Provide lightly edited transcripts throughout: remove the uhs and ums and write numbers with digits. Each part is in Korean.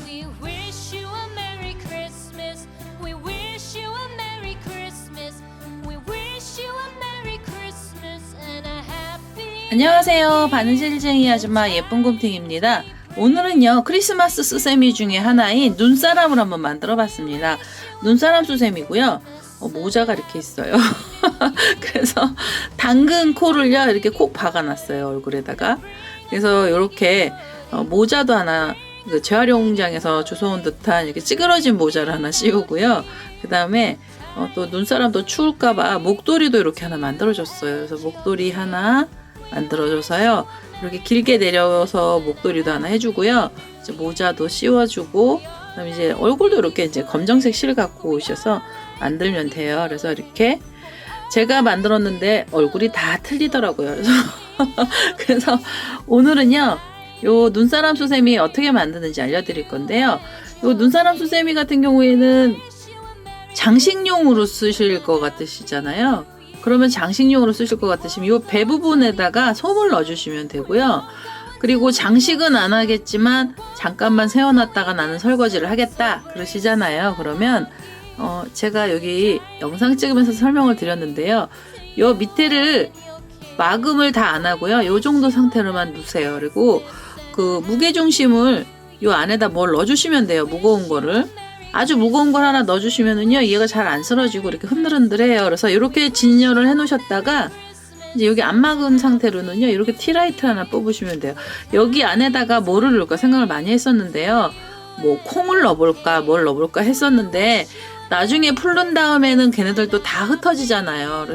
We wish you a Merry Christmas. We wish you a Merry Christmas. We wish you a Merry Christmas and a Happy. 안녕하세요. 바느질쟁이 아줌마 예쁜곰탱입니다. 오늘은요 크리스마스 수세미 중에 하나인 눈사람을 한번 만들어 봤습니다. 눈사람 수세미고요. 모자가 이렇게 있어요. 그래서 당근 코를요 이렇게 콕 박아놨어요, 얼굴에다가. 그래서 이렇게 모자도 하나 그 재활용장에서 주워온 듯한 이렇게 찌그러진 모자를 하나 씌우고요. 그 다음에 또 눈사람도 추울까봐 목도리도 이렇게 하나 만들어줬어요. 그래서 목도리 하나 만들어줘서요. 이렇게 길게 내려서 목도리도 하나 해주고요. 이제 모자도 씌워주고, 그다음에 이제 얼굴도 이렇게 이제 검정색 실 갖고 오셔서 만들면 돼요. 그래서 이렇게 제가 만들었는데 얼굴이 다 틀리더라고요. 그래서 오늘은요, 요 눈사람 수세미 어떻게 만드는지 알려드릴 건데요. 요 눈사람 수세미 같은 경우에는 장식용으로 쓰실 것 같으시잖아요. 그러면 장식용으로 쓰실 것 같으시면 이 배 부분에다가 솜을 넣어주시면 되고요. 그리고 장식은 안 하겠지만 잠깐만 세워놨다가 나는 설거지를 하겠다 그러시잖아요. 그러면 제가 여기 영상 찍으면서 설명을 드렸는데요. 요 밑에를 마금을 다 안 하고요. 요 정도 상태로만 두세요. 그리고 그 무게중심을 요 안에다 뭘 넣어주시면 돼요. 무거운 거를. 아주 무거운 걸 하나 넣어주시면은요, 얘가 잘 안 쓰러지고 이렇게 흔들흔들해요. 그래서 이렇게 진열을 해놓으셨다가 이제 여기 안 막은 상태로는요, 이렇게 티라이트 하나 뽑으시면 돼요. 여기 안에다가 뭐를 넣을까 생각을 많이 했었는데요. 뭐 콩을 넣어볼까, 뭘 넣어볼까 했었는데 나중에 풀른 다음에는 걔네들도 다 흩어지잖아요.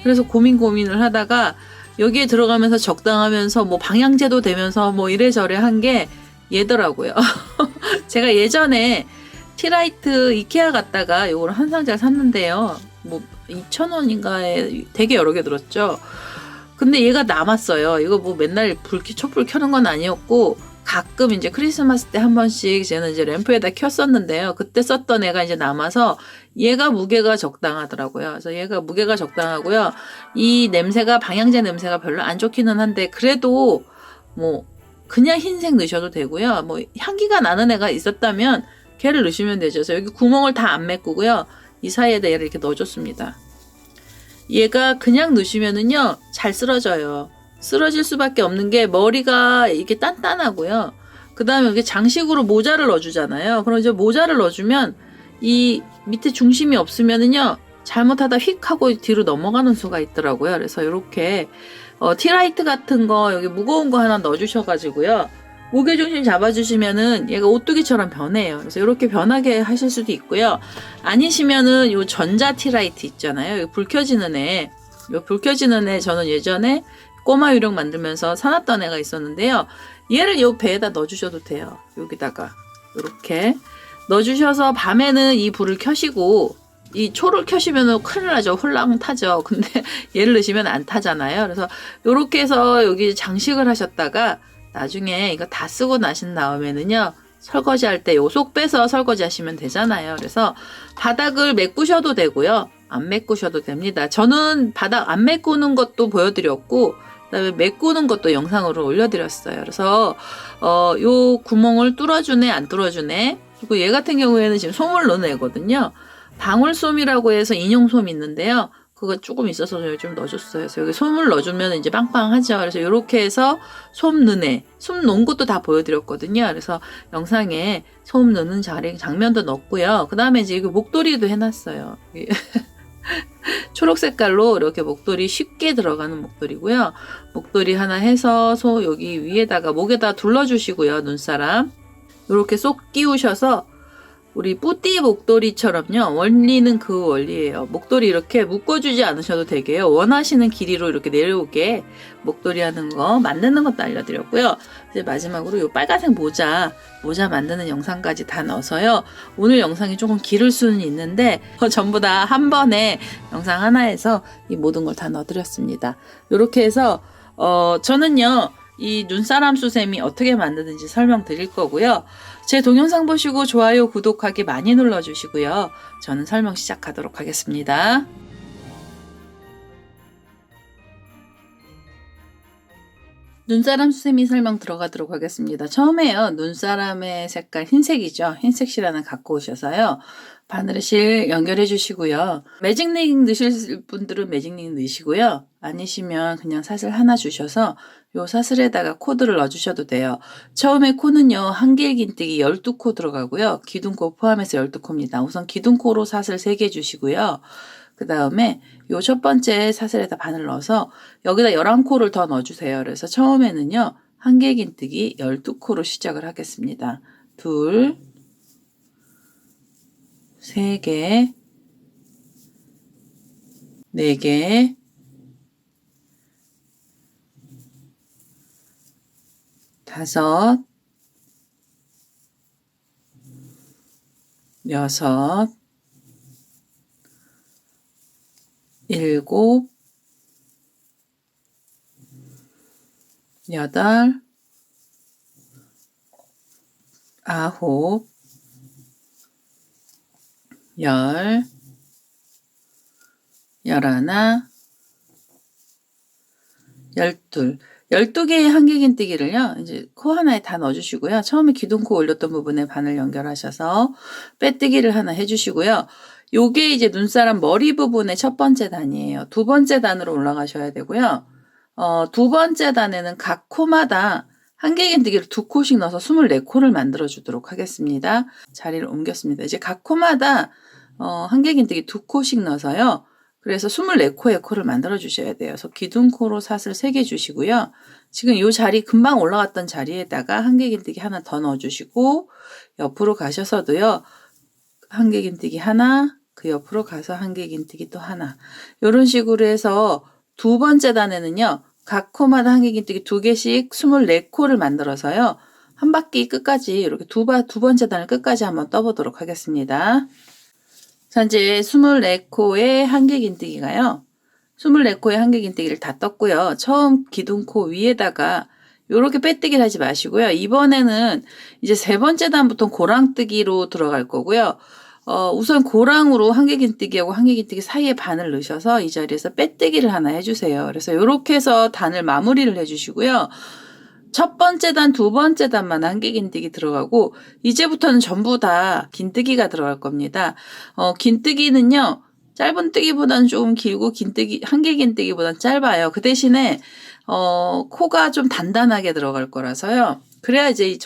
그래서 고민을 하다가 여기에 들어가면서 적당하면서 뭐 방향제도 되면서 뭐 이래저래 한 게 얘더라고요. 제가 예전에 티라이트 이케아 갔다가 요걸 한 상자 샀는데요. 뭐 2,000원인가에 되게 여러 개 들었죠. 근데 얘가 남았어요. 이거 뭐 맨날 촛불 켜는 건 아니었고 가끔 이제 크리스마스 때 한 번씩 저는 이제 램프에다 켰었는데요. 그때 썼던 애가 이제 남아서 얘가 무게가 적당하더라고요. 그래서 얘가 무게가 적당하고요. 이 냄새가 방향제 냄새가 별로 안 좋기는 한데 그래도 뭐 그냥 흰색 넣으셔도 되고요. 뭐 향기가 나는 애가 있었다면 걔를 넣으시면 되죠. 그래서 여기 구멍을 다 안 메꾸고요. 이 사이에다 얘를 이렇게 넣어줬습니다. 얘가 그냥 넣으시면은요, 잘 쓰러져요. 쓰러질 수밖에 없는 게 머리가 이렇게 단단하고요. 그 다음에 여기 장식으로 모자를 넣어주잖아요. 그럼 이제 모자를 넣어주면 이 밑에 중심이 없으면은요, 잘못하다 휙 하고 뒤로 넘어가는 수가 있더라고요. 그래서 이렇게 티라이트 같은 거 여기 무거운 거 하나 넣어주셔가지고요. 무게중심 잡아주시면은 얘가 오뚜기처럼 변해요. 그래서 이렇게 변하게 하실 수도 있고요. 아니시면은 요 전자 티라이트 있잖아요. 불 켜지는 애. 요 불 켜지는 애 저는 예전에 꼬마 유령 만들면서 사놨던 애가 있었는데요. 얘를 요 배에다 넣어주셔도 돼요. 여기다가 이렇게 넣어주셔서 밤에는 이 불을 켜시고 이 초를 켜시면은 큰일 나죠. 홀랑 타죠. 근데 얘를 넣으시면 안 타잖아요. 그래서 요렇게 해서 여기 장식을 하셨다가 나중에 이거 다 쓰고 나신 다음에는요, 설거지 할 때 요 속 빼서 설거지 하시면 되잖아요. 그래서 바닥을 메꾸셔도 되고요, 안 메꾸셔도 됩니다. 저는 바닥 안 메꾸는 것도 보여드렸고, 그다음에 메꾸는 것도 영상으로 올려드렸어요. 그래서 요 구멍을 뚫어주네, 안 뚫어주네. 그리고 얘 같은 경우에는 지금 솜을 넣은 애거든요. 방울솜이라고 해서 인형솜이 있는데요. 그거 조금 있어서 좀 넣어줬어요. 그래서 여기 솜을 넣어주면 이제 빵빵하죠. 그래서 이렇게 해서 솜 넣은 애, 솜 넣은 것도 다 보여드렸거든요. 그래서 영상에 솜 넣는 장면도 넣었고요. 그 다음에 이제 이거 목도리도 해놨어요. 초록 색깔로 이렇게 목도리 쉽게 들어가는 목도리고요. 목도리 하나 해서 여기 위에다가 목에다 둘러주시고요. 눈사람 이렇게 쏙 끼우셔서 우리 뿌띠 목도리처럼요. 원리는 그 원리예요. 목도리 이렇게 묶어주지 않으셔도 되게요. 원하시는 길이로 이렇게 내려오게 목도리 하는 거 만드는 것도 알려드렸고요. 이제 마지막으로 이 빨간색 모자 만드는 영상까지 다 넣어서요. 오늘 영상이 조금 길을 수는 있는데 전부 다 한 번에 영상 하나에서 이 모든 걸 다 넣어드렸습니다. 이렇게 해서 저는요. 이 눈사람 수세미 어떻게 만드는지 설명드릴 거고요. 제 동영상 보시고 좋아요, 구독하기 많이 눌러주시고요. 저는 설명 시작하도록 하겠습니다. 눈사람 수세미 설명 들어가도록 하겠습니다. 처음에요. 눈사람의 색깔 흰색이죠. 흰색 실 하나 갖고 오셔서요. 바늘에 실 연결해 주시고요. 매직링 넣으실 분들은 매직링 넣으시고요. 아니시면 그냥 사슬 하나 주셔서 요 사슬에다가 코드를 넣어 주셔도 돼요. 처음에 코는요. 한길긴뜨기 12코 들어가고요. 기둥코 포함해서 12코입니다. 우선 기둥코로 사슬 3개 주시고요. 그 다음에 요 첫 번째 사슬에다 바늘 넣어서 여기다 11코를 더 넣어주세요. 그래서 처음에는요. 한길긴뜨기 12코로 시작을 하겠습니다. 둘, 세 개, 네 개, 다섯, 여섯, 일곱, 여덟, 아홉, 열, 열하나, 열둘. 12개의 한길긴뜨기를요, 이제 코 하나에 다 넣어주시고요. 처음에 기둥코 올렸던 부분에 바늘 연결하셔서 빼뜨기를 하나 해주시고요. 요게 이제 눈사람 머리 부분의 첫 번째 단이에요. 두 번째 단으로 올라가셔야 되고요. 두 번째 단에는 각 코마다 한길긴뜨기를 2코씩 넣어서 24코를 만들어 주도록 하겠습니다. 자리를 옮겼습니다. 이제 각 코마다 한길긴뜨기 2코씩 넣어서요. 그래서 24코의 코를 만들어 주셔야 돼요. 그래서 기둥코로 사슬 3개 주시고요. 지금 이 자리 금방 올라갔던 자리에다가 한길긴뜨기 하나 더 넣어 주시고 옆으로 가셔서도요. 한길긴뜨기 하나, 그 옆으로 가서 한길긴뜨기 또 하나. 이런 식으로 해서 두 번째 단에는요. 각 코마다 한길긴뜨기 2개씩 24코를 만들어서요. 한 바퀴 끝까지 이렇게 두 번째 단을 끝까지 한번 떠보도록 하겠습니다. 자, 이제 24코의 한길긴뜨기가요. 24코의 한길긴뜨기를 다 떴고요. 처음 기둥코 위에다가 요렇게 빼뜨기를 하지 마시고요. 이번에는 이제 세 번째 단부터 고랑뜨기로 들어갈 거고요. 우선 고랑으로 한길긴뜨기하고 한길긴뜨기 사이에 바늘 넣으셔서 이 자리에서 빼뜨기를 하나 해주세요. 그래서 요렇게 해서 단을 마무리를 해주시고요. 첫 번째 단, 두 번째 단만 한길긴뜨기 들어가고 이제부터는 전부 다 긴뜨기가 들어갈 겁니다. 긴뜨기는요. 짧은 뜨기보다는 조금 길고 한길긴뜨기보다는 짧아요. 그 대신에 코가 좀 단단하게 들어갈 거라서요. 그래야 이제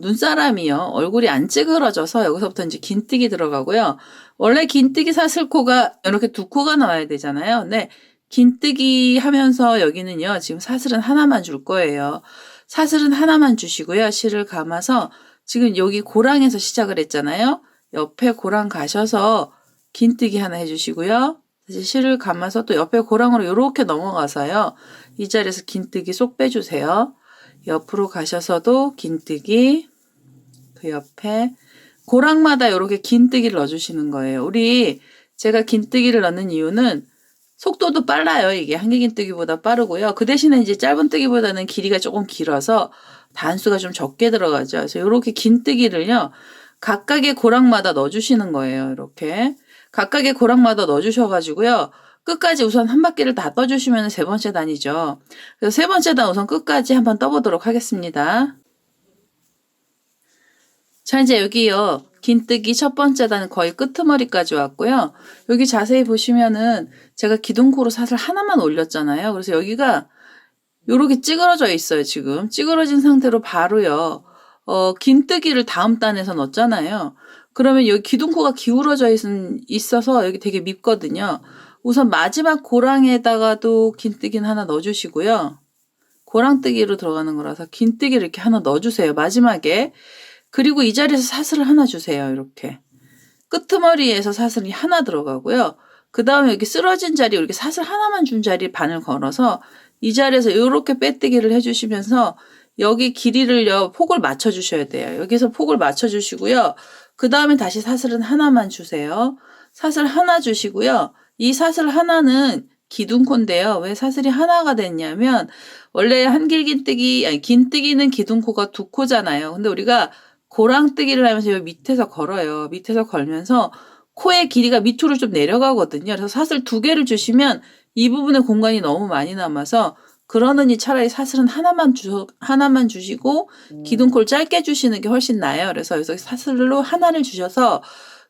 눈사람이요. 얼굴이 안 찌그러져서 여기서부터 이제 긴뜨기 들어가고요. 원래 긴뜨기 사슬코가 이렇게 2코가 나와야 되잖아요. 근데 긴뜨기 하면서 여기는요. 지금 사슬은 하나만 줄 거예요. 사슬은 하나만 주시고요. 실을 감아서 지금 여기 고랑에서 시작을 했잖아요. 옆에 고랑 가셔서 긴뜨기 하나 해주시고요. 다시 실을 감아서 또 옆에 고랑으로 이렇게 넘어가서요. 이 자리에서 긴뜨기 쏙 빼주세요. 옆으로 가셔서도 긴뜨기, 그 옆에 고랑마다 이렇게 긴뜨기를 넣어주시는 거예요. 제가 긴뜨기를 넣는 이유는 속도도 빨라요. 이게 한길긴뜨기보다 빠르고요. 그 대신에 이제 짧은 뜨기보다는 길이가 조금 길어서 단수가 좀 적게 들어가죠. 그래서 이렇게 긴뜨기를요. 각각의 고랑마다 넣어주시는 거예요. 이렇게. 각각의 고랑마다 넣어주셔가지고요. 끝까지 우선 한 바퀴를 다 떠주시면 세 번째 단이죠. 그래서 세 번째 단 우선 끝까지 한번 떠보도록 하겠습니다. 자, 이제 여기요. 긴뜨기 첫 번째 단 거의 끄트머리까지 왔고요. 여기 자세히 보시면은 제가 기둥코로 사슬 하나만 올렸잖아요. 그래서 여기가 요렇게 찌그러져 있어요, 지금. 찌그러진 상태로 바로요. 긴뜨기를 다음 단에서 넣었잖아요. 그러면 여기 기둥코가 기울어져 있어서 여기 되게 밉거든요. 우선 마지막 고랑에다가도 긴뜨기는 하나 넣어주시고요. 고랑뜨기로 들어가는 거라서 긴뜨기를 이렇게 하나 넣어주세요. 마지막에. 그리고 이 자리에서 사슬을 하나 주세요. 이렇게. 끄트머리에서 사슬이 하나 들어가고요. 그 다음에 여기 쓰러진 자리, 이렇게 사슬 하나만 준 자리에 바늘 걸어서 이 자리에서 이렇게 빼뜨기를 해주시면서 여기 길이를요, 폭을 맞춰주셔야 돼요. 여기서 폭을 맞춰주시고요. 그 다음에 다시 사슬은 하나만 주세요. 사슬 하나 주시고요. 이 사슬 하나는 기둥코인데요. 왜 사슬이 하나가 됐냐면 원래 긴뜨기는 기둥코가 2코잖아요. 근데 우리가 고랑뜨기를 하면서 여기 밑에서 걸어요. 밑에서 걸면서 코의 길이가 밑으로 좀 내려가거든요. 그래서 사슬 2개를 주시면 이 부분에 공간이 너무 많이 남아서 그러느니 차라리 사슬은 하나만 주시고 기둥코를 짧게 주시는 게 훨씬 나아요. 그래서 여기서 사슬로 하나를 주셔서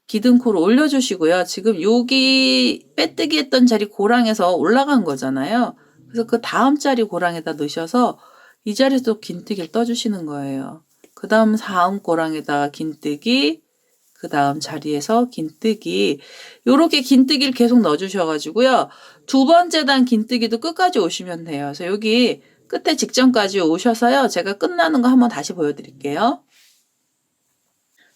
기둥코를 올려주시고요. 지금 여기 빼뜨기 했던 자리 고랑에서 올라간 거잖아요. 그래서 그 다음 자리 고랑에다 넣으셔서 이 자리에서 긴뜨기를 떠주시는 거예요. 그 다음 다음 고랑에다가 긴뜨기, 그 다음 자리에서 긴뜨기, 요렇게 긴뜨기를 계속 넣어주셔가지고요. 두 번째 단 긴뜨기도 끝까지 오시면 돼요. 그래서 여기 끝에 직전까지 오셔서요. 제가 끝나는 거 한번 다시 보여드릴게요.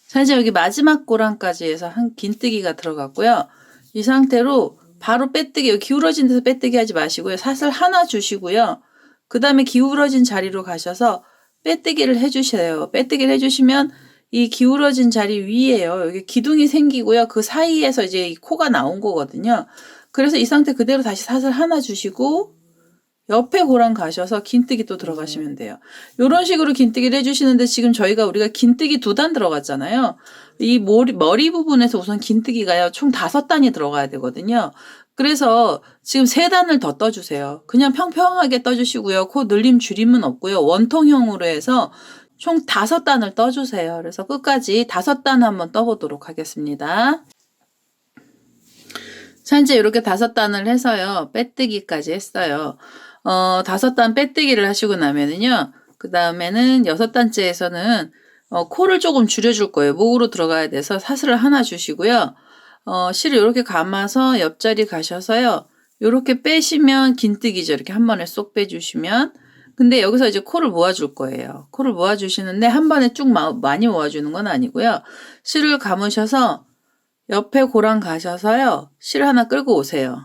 자, 이제 여기 마지막 고랑까지 해서 한 긴뜨기가 들어갔고요. 이 상태로 바로 빼뜨기, 여기 기울어진 데서 빼뜨기 하지 마시고요. 사슬 하나 주시고요. 그 다음에 기울어진 자리로 가셔서 빼뜨기를 해주세요. 빼뜨기를 해주시면 이 기울어진 자리 위에요. 여기 기둥이 생기고요. 그 사이에서 이제 이 코가 나온 거거든요. 그래서 이 상태 그대로 다시 사슬 하나 주시고 옆에 고랑 가셔서 긴뜨기 또 들어가시면 돼요. 이런 식으로 긴뜨기를 해주시는데 지금 우리가 긴뜨기 2단 들어갔잖아요. 이 머리 부분에서 우선 긴뜨기가요. 총 5단이 들어가야 되거든요. 그래서 지금 3단을 더 떠주세요. 그냥 평평하게 떠주시고요. 코 늘림 줄임은 없고요. 원통형으로 해서 총 5단을 떠주세요. 그래서 끝까지 5단 한번 떠보도록 하겠습니다. 자, 이제 이렇게 5단을 해서요. 빼뜨기까지 했어요. 5단 빼뜨기를 하시고 나면은요. 그 다음에는 6단째에서는 코를 조금 줄여줄 거예요. 목으로 들어가야 돼서 사슬을 하나 주시고요. 실을 이렇게 감아서 옆자리 가셔서요. 이렇게 빼시면 긴뜨기죠. 이렇게 한 번에 쏙 빼주시면. 근데 여기서 이제 코를 모아줄 거예요. 코를 모아주시는데 한 번에 쭉 많이 모아주는 건 아니고요. 실을 감으셔서 옆에 고랑 가셔서요. 실 하나 끌고 오세요.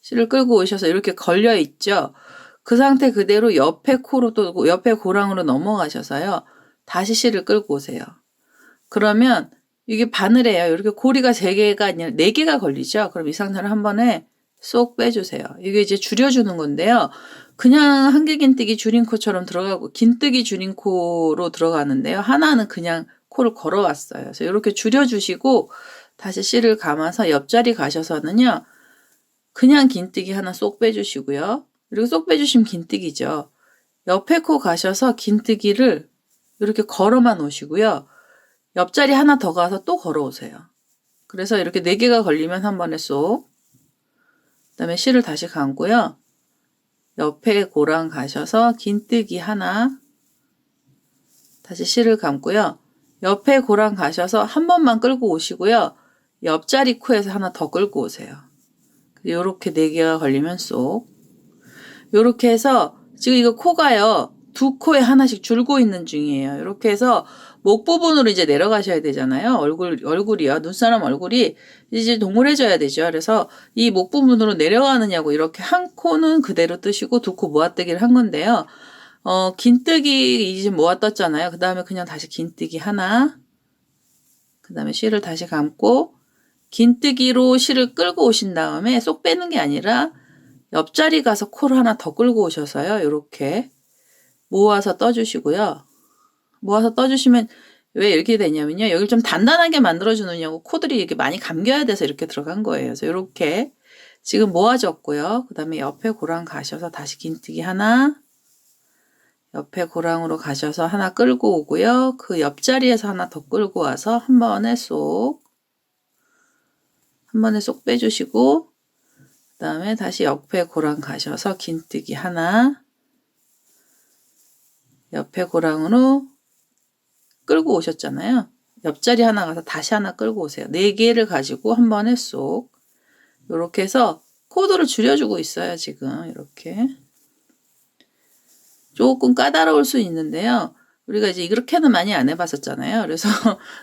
실을 끌고 오셔서 이렇게 걸려 있죠. 그 상태 그대로 옆에 고랑으로 넘어가셔서요. 다시 실을 끌고 오세요. 그러면 이게 바늘이에요. 이렇게 고리가 3개가 아니라 4개가 걸리죠. 그럼 이 상태를 한 번에 쏙 빼주세요. 이게 이제 줄여주는 건데요. 그냥 한길긴뜨기 줄임코처럼 들어가고 긴뜨기 줄임코로 들어가는데요. 하나는 그냥 코를 걸어왔어요. 그래서 이렇게 줄여주시고 다시 실을 감아서 옆자리 가셔서는요. 그냥 긴뜨기 하나 쏙 빼주시고요. 그리고 쏙 빼주시면 긴뜨기죠. 옆에 코 가셔서 긴뜨기를 이렇게 걸어만 오시고요. 옆자리 하나 더 가서 또 걸어오세요. 그래서 이렇게 4개가 걸리면 한 번에 쏙. 그 다음에 실을 다시 감고요. 옆에 고랑 가셔서 긴뜨기 하나. 다시 실을 감고요. 옆에 고랑 가셔서 한 번만 끌고 오시고요. 옆자리 코에서 하나 더 끌고 오세요. 요렇게 4개가 걸리면 쏙. 요렇게 해서 지금 이거 코가요. 2코에 하나씩 줄고 있는 중이에요. 이렇게 해서 목 부분으로 이제 내려가셔야 되잖아요. 얼굴이요. 눈사람 얼굴이 이제 동그래져야 되죠. 그래서 이 목 부분으로 내려가느냐고 이렇게 한 코는 그대로 뜨시고 2코 모아뜨기를 한 건데요. 긴뜨기 이제 모아떴잖아요. 그 다음에 그냥 다시 긴뜨기 하나. 그 다음에 실을 다시 감고 긴뜨기로 실을 끌고 오신 다음에 쏙 빼는 게 아니라 옆자리 가서 코를 하나 더 끌고 오셔서요. 이렇게 모아서 떠주시고요. 모아서 떠주시면 왜 이렇게 되냐면요. 여기를 좀 단단하게 만들어주느냐고 코들이 이렇게 많이 감겨야 돼서 이렇게 들어간 거예요. 그래서 이렇게 지금 모아졌고요. 그 다음에 옆에 고랑 가셔서 다시 긴뜨기 하나. 옆에 고랑으로 가셔서 하나 끌고 오고요. 그 옆자리에서 하나 더 끌고 와서 한 번에 쏙 빼주시고 그 다음에 다시 옆에 고랑 가셔서 긴뜨기 하나. 옆에 고랑으로 끌고 오셨잖아요. 옆자리 하나 가서 다시 하나 끌고 오세요. 4개를 가지고 한 번에 쏙. 이렇게 해서 코드를 줄여주고 있어요. 지금 이렇게. 조금 까다로울 수 있는데요. 우리가 이제 이렇게는 많이 안 해봤었잖아요.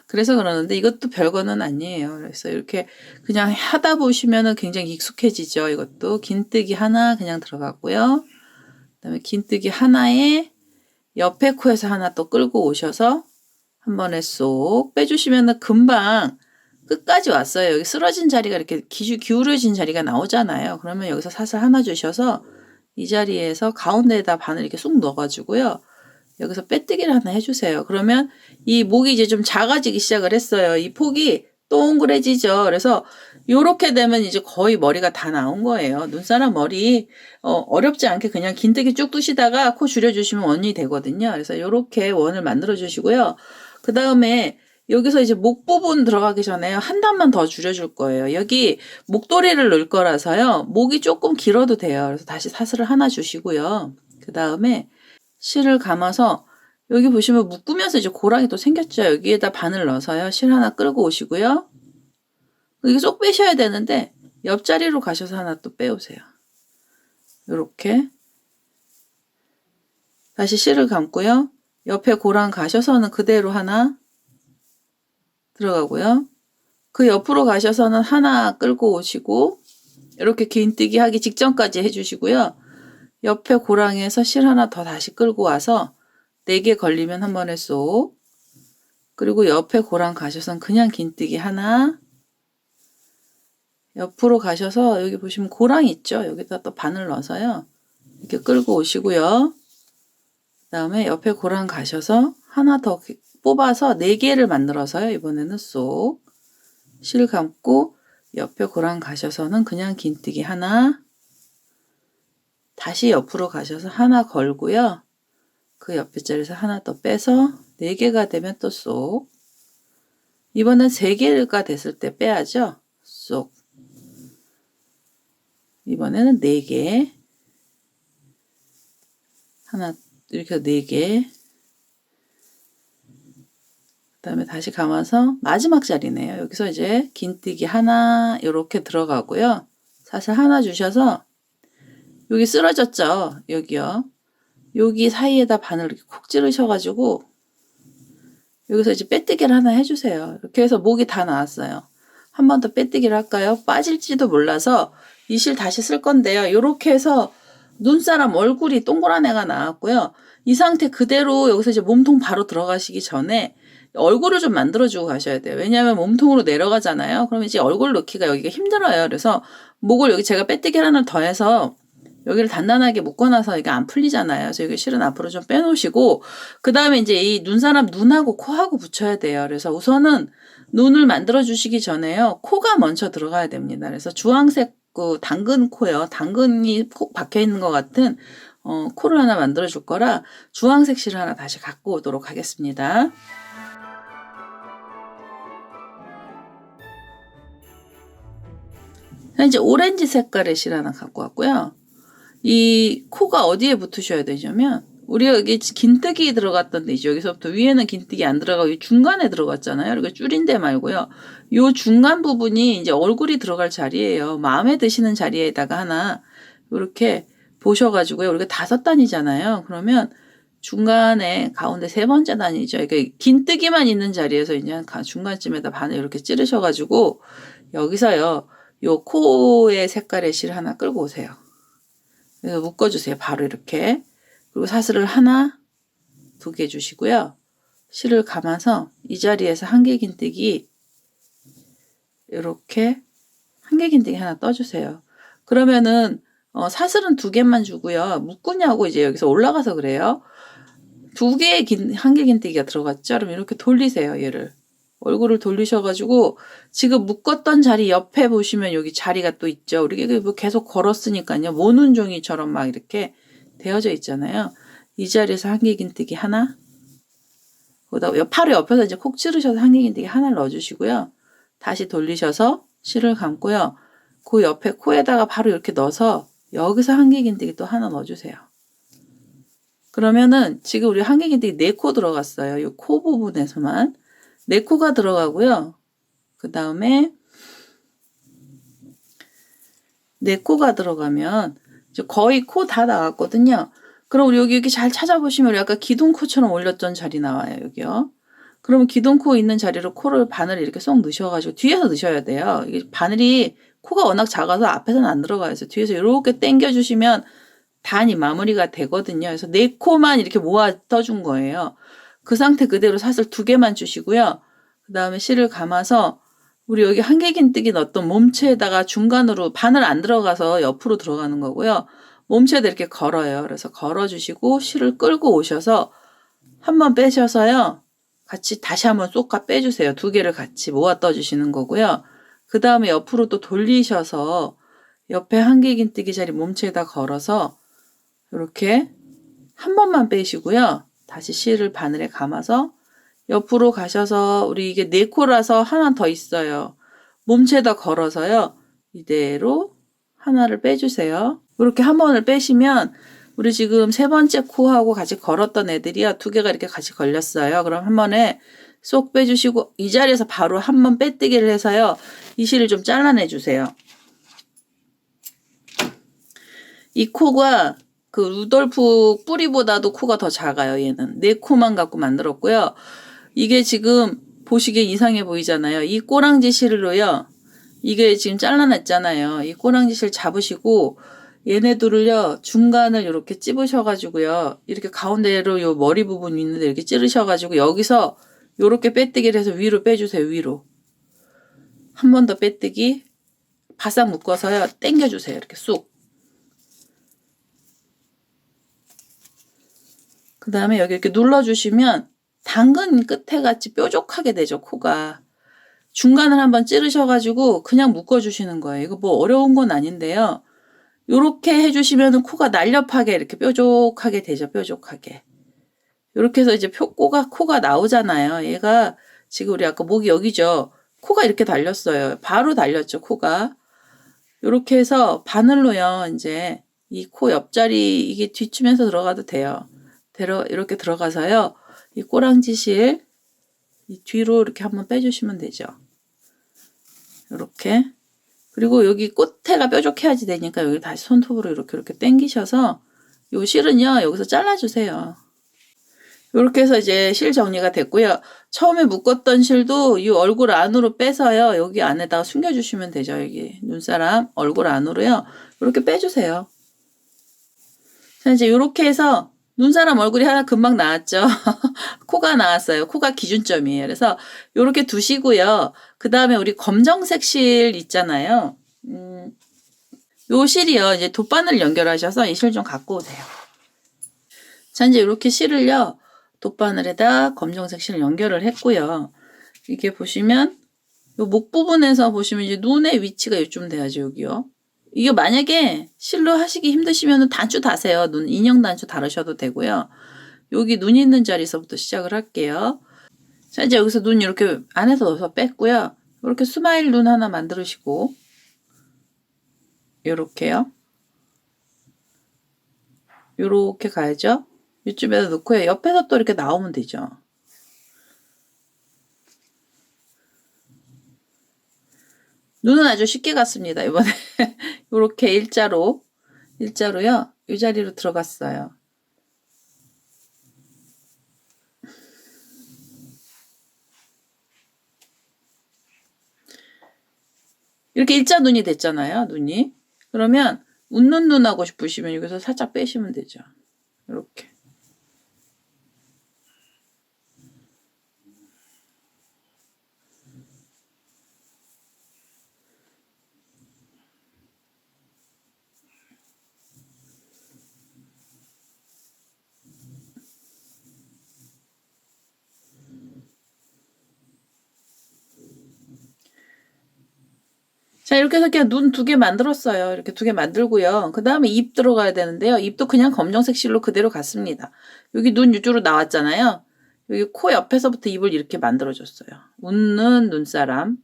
그래서 그러는데 이것도 별거는 아니에요. 그래서 이렇게 그냥 하다 보시면은 굉장히 익숙해지죠. 이것도 긴뜨기 하나 그냥 들어갔고요. 그다음에 긴뜨기 하나에 옆에 코에서 하나 또 끌고 오셔서 한 번에 쏙 빼주시면은 금방 끝까지 왔어요. 여기 쓰러진 자리가 이렇게 기울어진 자리가 나오잖아요. 그러면 여기서 사슬 하나 주셔서 이 자리에서 가운데에다 바늘 이렇게 쑥 넣어가지고요. 여기서 빼뜨기를 하나 해주세요. 그러면 이 목이 이제 좀 작아지기 시작을 했어요. 이 폭이 동그래지죠. 그래서 요렇게 되면 이제 거의 머리가 다 나온 거예요. 눈사람 머리 어렵지 않게 그냥 긴뜨기 쭉 두시다가 코 줄여주시면 원이 되거든요. 그래서 요렇게 원을 만들어 주시고요. 그 다음에 여기서 이제 목 부분 들어가기 전에 한 단만 더 줄여줄 거예요. 여기 목도리를 넣을 거라서요. 목이 조금 길어도 돼요. 그래서 다시 사슬을 하나 주시고요. 그 다음에 실을 감아서 여기 보시면 묶으면서 이제 고랑이 또 생겼죠. 여기에다 바늘 넣어서요. 실 하나 끌고 오시고요. 이게 쏙 빼셔야 되는데 옆자리로 가셔서 하나 또 빼오세요. 이렇게 다시 실을 감고요. 옆에 고랑 가셔서는 그대로 하나 들어가고요. 그 옆으로 가셔서는 하나 끌고 오시고 이렇게 긴뜨기 하기 직전까지 해주시고요. 옆에 고랑에서 실 하나 더 다시 끌고 와서 4개 걸리면 한 번에 쏙, 그리고 옆에 고랑 가셔서는 그냥 긴뜨기 하나, 옆으로 가셔서 여기 보시면 고랑 있죠? 여기다 또 바늘 넣어서요. 이렇게 끌고 오시고요. 그 다음에 옆에 고랑 가셔서 하나 더 뽑아서 4개를 만들어서요. 이번에는 쏙 실 감고 옆에 고랑 가셔서는 그냥 긴뜨기 하나, 다시 옆으로 가셔서 하나 걸고요. 그 옆에 자리에서 하나 더 빼서 4개가 되면 또 쏙, 이번엔 3개가 됐을 때 빼야죠. 쏙, 이번에는 4개, 하나 이렇게 4개, 그 다음에 다시 감아서 마지막 자리네요. 여기서 이제 긴뜨기 하나 이렇게 들어가고요. 사슬 하나 주셔서 여기 쓰러졌죠. 여기요. 여기 사이에다 바늘 이렇게 콕 찌르셔가지고 여기서 이제 빼뜨기를 하나 해주세요. 이렇게 해서 목이 다 나왔어요. 한 번 더 빼뜨기를 할까요? 빠질지도 몰라서 이 실 다시 쓸 건데요. 이렇게 해서 눈사람 얼굴이 동그란 애가 나왔고요. 이 상태 그대로 여기서 이제 몸통 바로 들어가시기 전에 얼굴을 좀 만들어주고 가셔야 돼요. 왜냐하면 몸통으로 내려가잖아요. 그럼 이제 얼굴 넣기가 여기가 힘들어요. 그래서 목을 여기 제가 빼뜨기 하나 더 해서 여기를 단단하게 묶어놔서 이게 안 풀리잖아요. 그래서 여기 실은 앞으로 좀 빼놓으시고, 그 다음에 이제 이 눈사람 눈하고 코하고 붙여야 돼요. 그래서 우선은 눈을 만들어 주시기 전에요. 코가 먼저 들어가야 됩니다. 그래서 주황색 그 당근 코요. 당근이 콕 박혀 있는 것 같은 코를 하나 만들어 줄 거라 주황색 실을 하나 다시 갖고 오도록 하겠습니다. 이제 오렌지 색깔의 실 하나 갖고 왔고요. 이 코가 어디에 붙으셔야 되냐면 우리가 여기 긴뜨기 들어갔던 데죠. 여기서부터 위에는 긴뜨기 안 들어가고 중간에 들어갔잖아요. 이렇게 줄인 데 말고요. 요 중간 부분이 이제 얼굴이 들어갈 자리예요. 마음에 드시는 자리에다가 하나 이렇게 보셔가지고요. 우리가 5단이잖아요. 그러면 중간에 가운데 3번째 단이죠. 이게 긴뜨기만 있는 자리에서 이제 중간쯤에다 바늘 이렇게 찌르셔가지고 여기서요. 요 코의 색깔의 실 하나 끌고 오세요. 그래서 묶어주세요. 바로 이렇게. 그리고 사슬을 하나, 2개 주시고요. 실을 감아서 이 자리에서 한개 긴뜨기 이렇게 한개 긴뜨기 하나 떠주세요. 그러면은 사슬은 2개만 주고요. 묶으냐고 이제 여기서 올라가서 그래요. 2개의 한개 긴뜨기가 들어갔죠. 그럼 이렇게 돌리세요. 얘를. 얼굴을 돌리셔가지고 지금 묶었던 자리 옆에 보시면 여기 자리가 또 있죠. 우리가 뭐 계속 걸었으니까요. 모눈종이처럼 막 이렇게 되어져 있잖아요. 이 자리에서 한개 긴뜨기 하나, 그다음 팔을 옆에서 이제 콕 찌르셔서 한개 긴뜨기 하나를 넣어주시고요. 다시 돌리셔서 실을 감고요. 그 옆에 코에다가 바로 이렇게 넣어서 여기서 한개 긴뜨기 또 하나 넣어주세요. 그러면은 지금 우리 한개 긴뜨기 4코 들어갔어요. 이 코 부분에서만 4코가 들어가고요. 그 다음에 4코가 들어가면 이제 거의 코 다 나왔거든요. 그럼 우리 여기 잘 찾아보시면 우리 아까 기둥코처럼 올렸던 자리 나와요. 여기요. 그러면 기둥코 있는 자리로 코를 바늘을 이렇게 쏙 넣으셔가지고 뒤에서 넣으셔야 돼요. 이게 바늘이 코가 워낙 작아서 앞에서는 안 들어가요. 그래서 뒤에서 이렇게 당겨주시면 단이 마무리가 되거든요. 그래서 4코만 이렇게 모아 떠준 거예요. 그 상태 그대로 사슬 2개만 주시고요. 그 다음에 실을 감아서 우리 여기 한개 긴뜨기 넣었던 몸체에다가 중간으로 바늘 안 들어가서 옆으로 들어가는 거고요. 몸체에다 이렇게 걸어요. 그래서 걸어주시고 실을 끌고 오셔서 한번 빼셔서요. 같이 다시 한번 쏙 빼주세요. 2개를 같이 모아 떠주시는 거고요. 그 다음에 옆으로 또 돌리셔서 옆에 한길긴뜨기 자리 몸체에다 걸어서 이렇게 한 번만 빼시고요. 다시 실을 바늘에 감아서 옆으로 가셔서 우리 이게 4코라서 하나 더 있어요. 몸체에다 걸어서요. 이대로 하나를 빼주세요. 이렇게 한 번을 빼시면 우리 지금 3번째 코하고 같이 걸었던 애들이요. 2개가 이렇게 같이 걸렸어요. 그럼 한 번에 쏙 빼주시고 이 자리에서 바로 한 번 빼뜨기를 해서요. 이 실을 좀 잘라내주세요. 이 코가 그 루돌프 뿌리보다도 코가 더 작아요. 얘는 4코만 갖고 만들었고요. 이게 지금 보시기에 이상해 보이잖아요. 이 꼬랑지 실로요. 이게 지금 잘라냈잖아요. 이 꼬랑지 실 잡으시고 얘네들을요. 중간을 이렇게 찝으셔가지고요. 이렇게 가운데로 요 머리 부분 있는데 이렇게 찌르셔가지고 여기서 요렇게 빼뜨기를 해서 위로 빼주세요. 위로. 한 번 더 빼뜨기. 바싹 묶어서요. 당겨주세요. 이렇게 쑥. 그 다음에 여기 이렇게 눌러주시면 당근 끝에 같이 뾰족하게 되죠. 코가. 중간을 한번 찌르셔가지고 그냥 묶어주시는 거예요. 이거 뭐 어려운 건 아닌데요. 요렇게 해주시면 코가 날렵하게 이렇게 뾰족하게 되죠. 뾰족하게. 요렇게 해서 이제 코가 나오잖아요. 얘가 지금 우리 아까 목이 여기죠. 코가 이렇게 달렸어요. 바로 달렸죠. 코가. 요렇게 해서 바늘로요. 이제 이 코 옆자리 이게 뒤치면서 들어가도 돼요. 이렇게 들어가서요. 이 꼬랑지실 이 뒤로 이렇게 한번 빼주시면 되죠. 이렇게. 그리고 여기 끝에가 뾰족해야지 되니까 여기 다시 손톱으로 이렇게 당기셔서 요 실은요. 여기서 잘라주세요. 이렇게 해서 이제 실 정리가 됐고요. 처음에 묶었던 실도 이 얼굴 안으로 빼서요. 여기 안에다가 숨겨주시면 되죠. 여기 눈사람 얼굴 안으로요. 이렇게 빼주세요. 자, 이제 이렇게 해서 눈사람 얼굴이 하나 금방 나왔죠. 코가 나왔어요. 코가 기준점이에요. 그래서 이렇게 두시고요. 그 다음에 우리 검정색 실 있잖아요. 요 실이요. 이제 돗바늘 연결하셔서 이 실 좀 갖고 오세요. 자, 이제 이렇게 실을요. 돗바늘에다 검정색 실 연결을 했고요. 이게 보시면 요 목 부분에서 보시면 이제 눈의 위치가 요쯤 돼야죠. 여기요. 이게 만약에 실로 하시기 힘드시면 단추 다세요. 눈 인형 단추 다르셔도 되고요. 여기 눈 있는 자리에서부터 시작을 할게요. 자, 이제 여기서 눈 이렇게 안에서 넣어서 뺐고요. 이렇게 스마일 눈 하나 만들으시고 요렇게요. 요렇게 가야죠. 이쯤에다 넣고요. 옆에서 또 이렇게 나오면 되죠. 눈은 아주 쉽게 갔습니다. 이번에 요렇게 일자로요. 이 자리로 들어갔어요. 이렇게 일자 눈이 됐잖아요. 눈이. 그러면 웃는 눈 하고 싶으시면 여기서 살짝 빼시면 되죠. 이렇게. 자, 이렇게 해서 그냥 눈 2개 만들었어요. 이렇게 2개 만들고요. 그 다음에 입 들어가야 되는데요. 입도 그냥 검정색 실로 그대로 갔습니다. 여기 눈 이쪽으로 나왔잖아요. 여기 코 옆에서부터 입을 이렇게 만들어줬어요. 웃는 눈사람.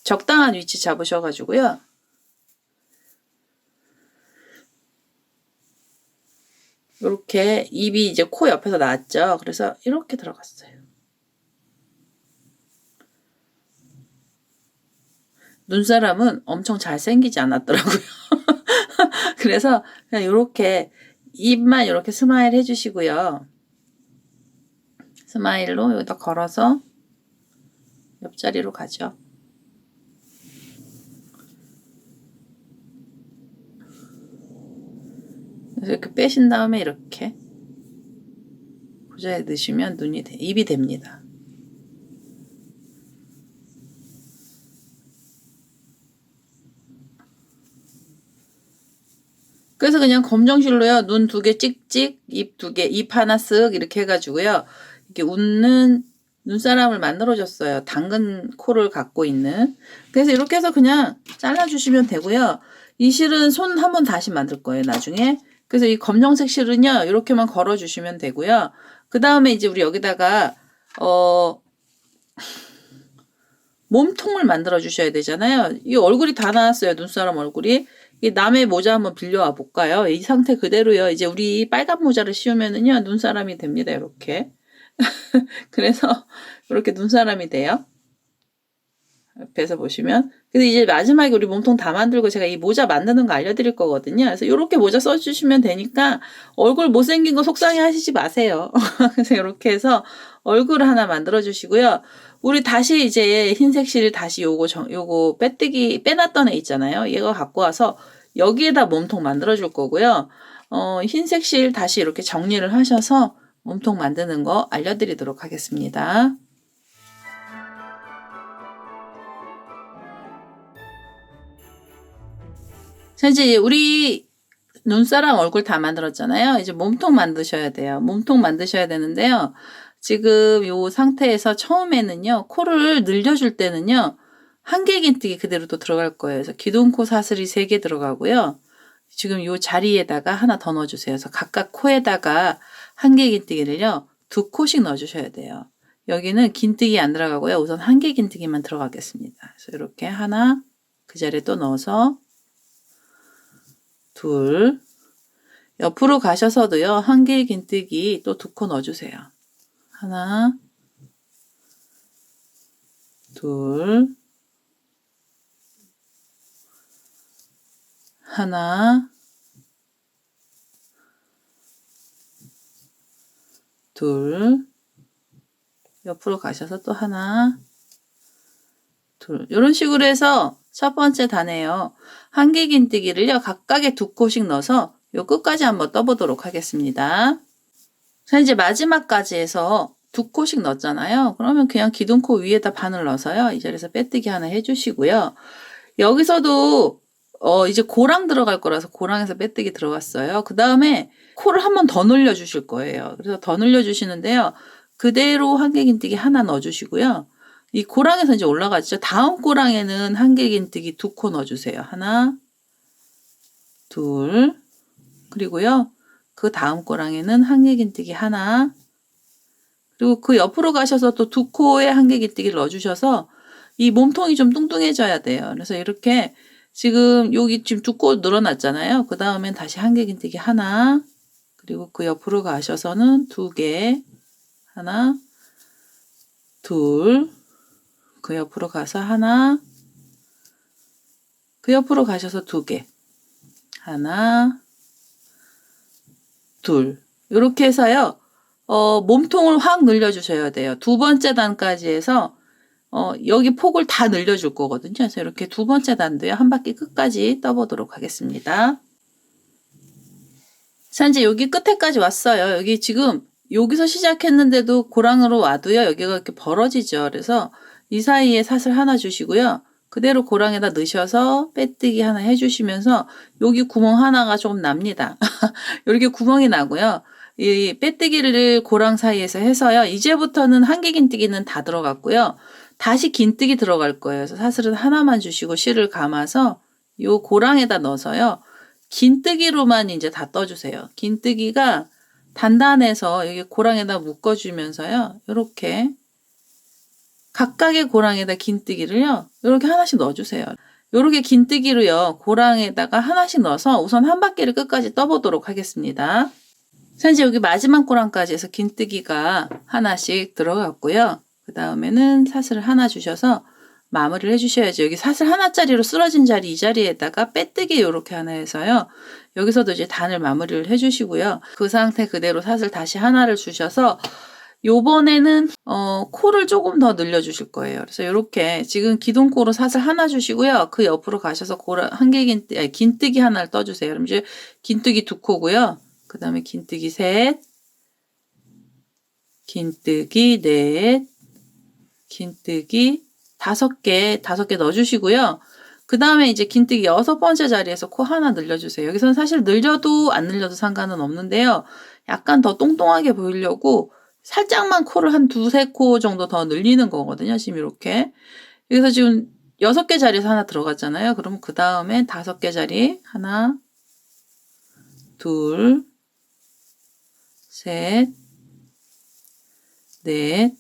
적당한 위치 잡으셔가지고요. 이렇게 입이 이제 코 옆에서 나왔죠. 그래서 이렇게 들어갔어요. 눈사람은 엄청 잘생기지 않았더라고요. 그래서 그냥 이렇게 입만 이렇게 스마일 해주시고요. 스마일로 여기다 걸어서 옆자리로 가죠. 그래서 이렇게 빼신 다음에 이렇게 보자에 넣으시면 입이 됩니다. 그래서 그냥 검정실로요. 눈 2개 찍찍, 입 2개, 입 하나 쓱 이렇게 해가지고요. 이렇게 웃는 눈사람을 만들어줬어요. 당근 코를 갖고 있는. 그래서 이렇게 해서 그냥 잘라주시면 되고요. 이 실은 손 한번 다시 만들 거예요, 나중에. 그래서 이 검정색 실은요, 이렇게만 걸어주시면 되고요. 그 다음에 이제 우리 여기다가, 몸통을 만들어 주셔야 되잖아요. 이 얼굴이 다 나왔어요, 눈사람 얼굴이. 이 남의 모자 한번 빌려와 볼까요? 이 상태 그대로요. 이제 우리 빨간 모자를 씌우면은요, 눈사람이 됩니다, 이렇게. 그래서 이렇게 눈사람이 돼요. 옆에서 보시면. 근데 이제 마지막에 우리 몸통 다 만들고 제가 이 모자 만드는 거 알려드릴 거거든요. 그래서 이렇게 모자 써주시면 되니까 얼굴 못생긴 거 속상해 하시지 마세요. 그래서 이렇게 해서 얼굴 하나 만들어 주시고요. 우리 다시 이제 흰색 실 다시 요거 빼뜨기 빼놨던 애 있잖아요. 얘가 갖고 와서 여기에다 몸통 만들어 줄 거고요. 흰색 실 다시 이렇게 정리를 하셔서 몸통 만드는 거 알려드리도록 하겠습니다. 자, 이제 우리 눈사람 얼굴 다 만들었잖아요. 이제 몸통 만드셔야 돼요. 몸통 만드셔야 되는데요. 지금 요 상태에서 처음에는요, 코를 늘려줄 때는요, 한길긴뜨기 그대로 또 들어갈 거예요. 그래서 기둥코 사슬이 3개 들어가고요. 지금 요 자리에다가 하나 더 넣어주세요. 그래서 각각 코에다가 한길긴뜨기를요, 2코씩 넣어주셔야 돼요. 여기는 긴뜨기 안 들어가고요. 우선 한길긴뜨기만 들어가겠습니다. 그래서 이렇게 하나, 그 자리에 또 넣어서 둘, 옆으로 가셔서도요, 한길긴뜨기 또 2코 넣어주세요. 하나, 둘, 하나, 둘, 옆으로 가셔서 또 하나, 둘. 이런 식으로 해서 첫 번째 단에요. 한길긴뜨기를요, 각각의 2코씩 넣어서 요 끝까지 한번 떠보도록 하겠습니다. 자, 이제 마지막까지 해서 2코씩 넣었잖아요. 그러면 그냥 기둥코 위에다 바늘 넣어서요. 이 자리에서 빼뜨기 하나 해주시고요. 여기서도 이제 고랑 들어갈 거라서 고랑에서 빼뜨기 들어갔어요. 그 다음에 코를 한 번 더 늘려주실 거예요. 그래서 더 늘려주시는데요. 그대로 한길긴뜨기 하나 넣어주시고요. 이 고랑에서 이제 올라가죠. 다음 고랑에는 한길긴뜨기 2코 넣어주세요. 하나, 둘, 그리고요. 그 다음 고랑에는 한길긴뜨기 하나, 그리고 그 옆으로 가셔서 또 2코에 한길긴뜨기를 넣어주셔서 이 몸통이 좀 뚱뚱해져야 돼요. 그래서 이렇게 지금 여기 지금 2코 늘어났잖아요. 그 다음엔 다시 한길긴뜨기 하나, 그리고 그 옆으로 가셔서는 2개, 하나, 둘, 그 옆으로 가서 하나, 그 옆으로 가셔서 2개, 하나, 둘. 이렇게 해서요. 몸통을 확 늘려주셔야 돼요. 2번째 단까지 해서 여기 폭을 다 늘려줄 거거든요. 그래서 이렇게 2번째 단도요. 한 바퀴 끝까지 떠보도록 하겠습니다. 자, 이제 여기 끝에까지 왔어요. 여기 지금 여기서 시작했는데도 고랑으로 와도요. 여기가 이렇게 벌어지죠. 그래서 이 사이에 사슬 하나 주시고요. 그대로 고랑에다 넣으셔서 빼뜨기 하나 해주시면서 여기 구멍 하나가 조금 납니다. 이렇게 구멍이 나고요. 이 빼뜨기를 고랑 사이에서 해서요. 이제부터는 한길긴뜨기는 다 들어갔고요. 다시 긴뜨기 들어갈 거예요. 그래서 사슬은 하나만 주시고 실을 감아서 요 고랑에다 넣어서요. 긴뜨기로만 이제 다 떠주세요. 긴뜨기가 단단해서 여기 고랑에다 묶어주면서요. 이렇게 각각의 고랑에다 긴뜨기를요. 이렇게 하나씩 넣어주세요. 이렇게 긴뜨기로요. 고랑에다가 하나씩 넣어서 우선 한 바퀴를 끝까지 떠보도록 하겠습니다. 자, 이제 여기 마지막 고랑까지 해서 긴뜨기가 하나씩 들어갔고요. 그 다음에는 사슬을 하나 주셔서 마무리를 해주셔야죠. 여기 사슬 하나짜리로 쓰러진 자리 이 자리에다가 빼뜨기 이렇게 하나 해서요. 여기서도 이제 단을 마무리를 해주시고요. 그 상태 그대로 사슬 다시 하나를 주셔서 요번에는 코를 조금 더 늘려주실 거예요. 그래서 이렇게 지금 기둥코로 사슬 하나 주시고요. 그 옆으로 가셔서 긴뜨기 하나를 떠주세요. 그럼 이제 긴뜨기 2코고요. 그 다음에 긴뜨기 3, 긴뜨기 4, 긴뜨기 5개 넣어주시고요. 그 다음에 이제 긴뜨기 6번째 자리에서 코 하나 늘려주세요. 여기서는 사실 늘려도 안 늘려도 상관은 없는데요. 약간 더 똥똥하게 보이려고 살짝만 코를 한 두세 코 정도 더 늘리는 거거든요. 지금 이렇게. 여기서 지금 6개 자리에서 하나 들어갔잖아요. 그럼 그 다음에 5개 자리 하나, 둘, 셋, 넷,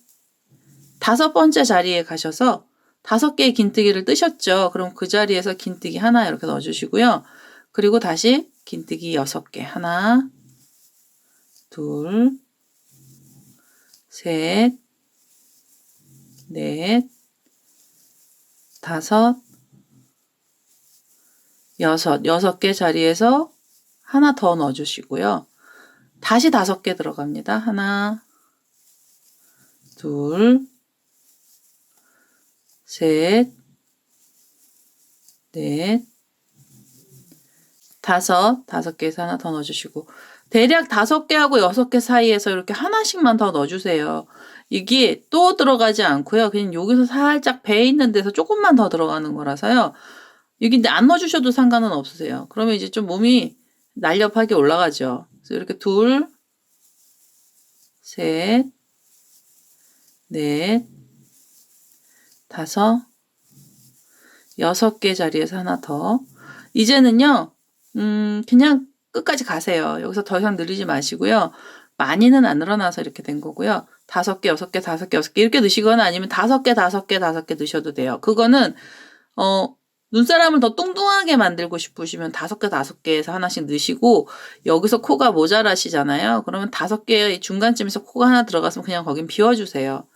5번째 자리에 가셔서 5개의 긴뜨기를 뜨셨죠. 그럼 그 자리에서 긴뜨기 하나 이렇게 넣어주시고요. 그리고 다시 긴뜨기 6개 하나, 둘, 셋, 넷, 5, 6개 자리에서 하나 더 넣어주시고요. 다시 5개 들어갑니다. 하나, 둘, 셋, 넷, 5개에서 하나 더 넣어주시고 대략 5개하고 6개 사이에서 이렇게 하나씩만 더 넣어주세요. 이게 또 들어가지 않고요. 그냥 여기서 살짝 배 있는 데서 조금만 더 들어가는 거라서요. 여기 근데 안 넣어주셔도 상관은 없으세요. 그러면 이제 좀 몸이 날렵하게 올라가죠. 그래서 이렇게 둘, 셋, 넷, 5, 6개 자리에서 하나 더. 이제는요, 그냥 끝까지 가세요. 여기서 더 이상 늘리지 마시고요. 많이는 안 늘어나서 이렇게 된 거고요. 5개, 6개, 5개, 6개 이렇게 넣으시거나 아니면 5개, 5개, 5개 넣으셔도 돼요. 그거는 눈사람을 더 뚱뚱하게 만들고 싶으시면 5개, 5개에서 하나씩 넣으시고 여기서 코가 모자라시잖아요. 그러면 5개의 중간쯤에서 코가 하나 들어갔으면 그냥 거긴 비워주세요.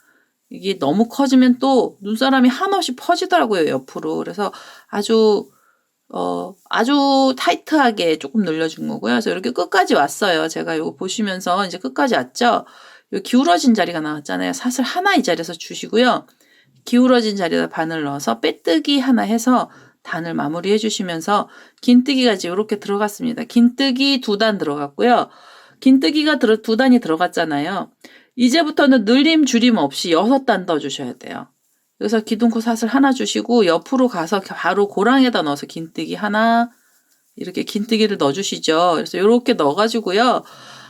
이게 너무 커지면 또 눈사람이 한없이 퍼지더라고요, 옆으로. 그래서 아주 타이트하게 조금 늘려준 거고요. 그래서 이렇게 끝까지 왔어요. 제가 이거 보시면서 이제 끝까지 왔죠? 요 기울어진 자리가 나왔잖아요. 사슬 하나 이 자리에서 주시고요. 기울어진 자리에다 바늘 넣어서 빼뜨기 하나 해서 단을 마무리해 주시면서 긴뜨기가 지금 이렇게 들어갔습니다. 긴뜨기 2단 들어갔고요. 긴뜨기가 2단이 들어갔잖아요. 이제부터는 늘림 줄임 없이 6단 떠주셔야 돼요. 여기서 기둥코 사슬 하나 주시고 옆으로 가서 바로 고랑에다 넣어서 긴뜨기 하나 이렇게 긴뜨기를 넣어주시죠. 그래서 이렇게 넣어가지고요.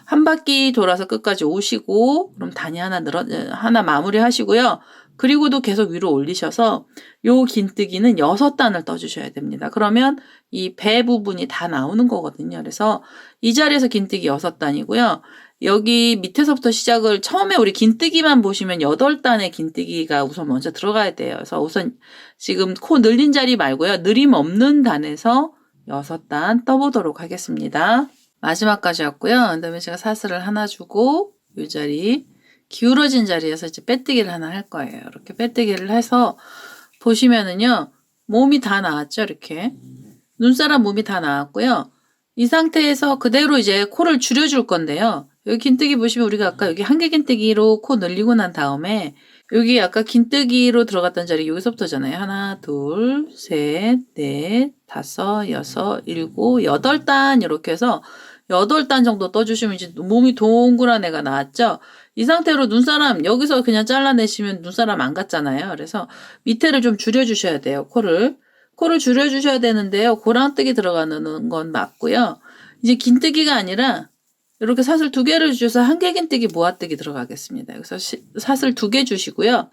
한 바퀴 돌아서 끝까지 오시고 그럼 단이 하나 마무리 하시고요. 그리고도 계속 위로 올리셔서 요 긴뜨기는 6단을 떠주셔야 됩니다. 그러면 이 배 부분이 다 나오는 거거든요. 그래서 이 자리에서 긴뜨기 6단이고요. 여기 밑에서부터 시작을 처음에 우리 긴뜨기만 보시면 8단의 긴뜨기가 우선 먼저 들어가야 돼요. 그래서 우선 지금 코 늘린 자리 말고요. 늘림 없는 단에서 6단 떠보도록 하겠습니다. 마지막까지 왔고요. 그다음에 제가 사슬을 하나 주고 이 자리 기울어진 자리에서 이제 빼뜨기를 하나 할 거예요. 이렇게 빼뜨기를 해서 보시면은요. 몸이 다 나왔죠. 이렇게 눈사람 몸이 다 나왔고요. 이 상태에서 그대로 이제 코를 줄여줄 건데요. 여기 긴뜨기 보시면 우리가 아까 여기 한개 긴뜨기로 코 늘리고 난 다음에 여기 아까 긴뜨기로 들어갔던 자리 여기서부터잖아요. 하나, 둘, 셋, 넷, 5, 6, 7, 8단 이렇게 해서 8단 정도 떠주시면 이제 몸이 동그란 애가 나왔죠. 이 상태로 눈사람 여기서 그냥 잘라내시면 눈사람 안 같잖아요. 그래서 밑에를 좀 줄여주셔야 돼요. 코를 줄여주셔야 되는데요. 고랑뜨기 들어가는 건 맞고요. 이제 긴뜨기가 아니라 이렇게 사슬 2개를 주셔서 한개 긴뜨기 모아뜨기 들어가겠습니다. 그래서 사슬 2개 주시고요.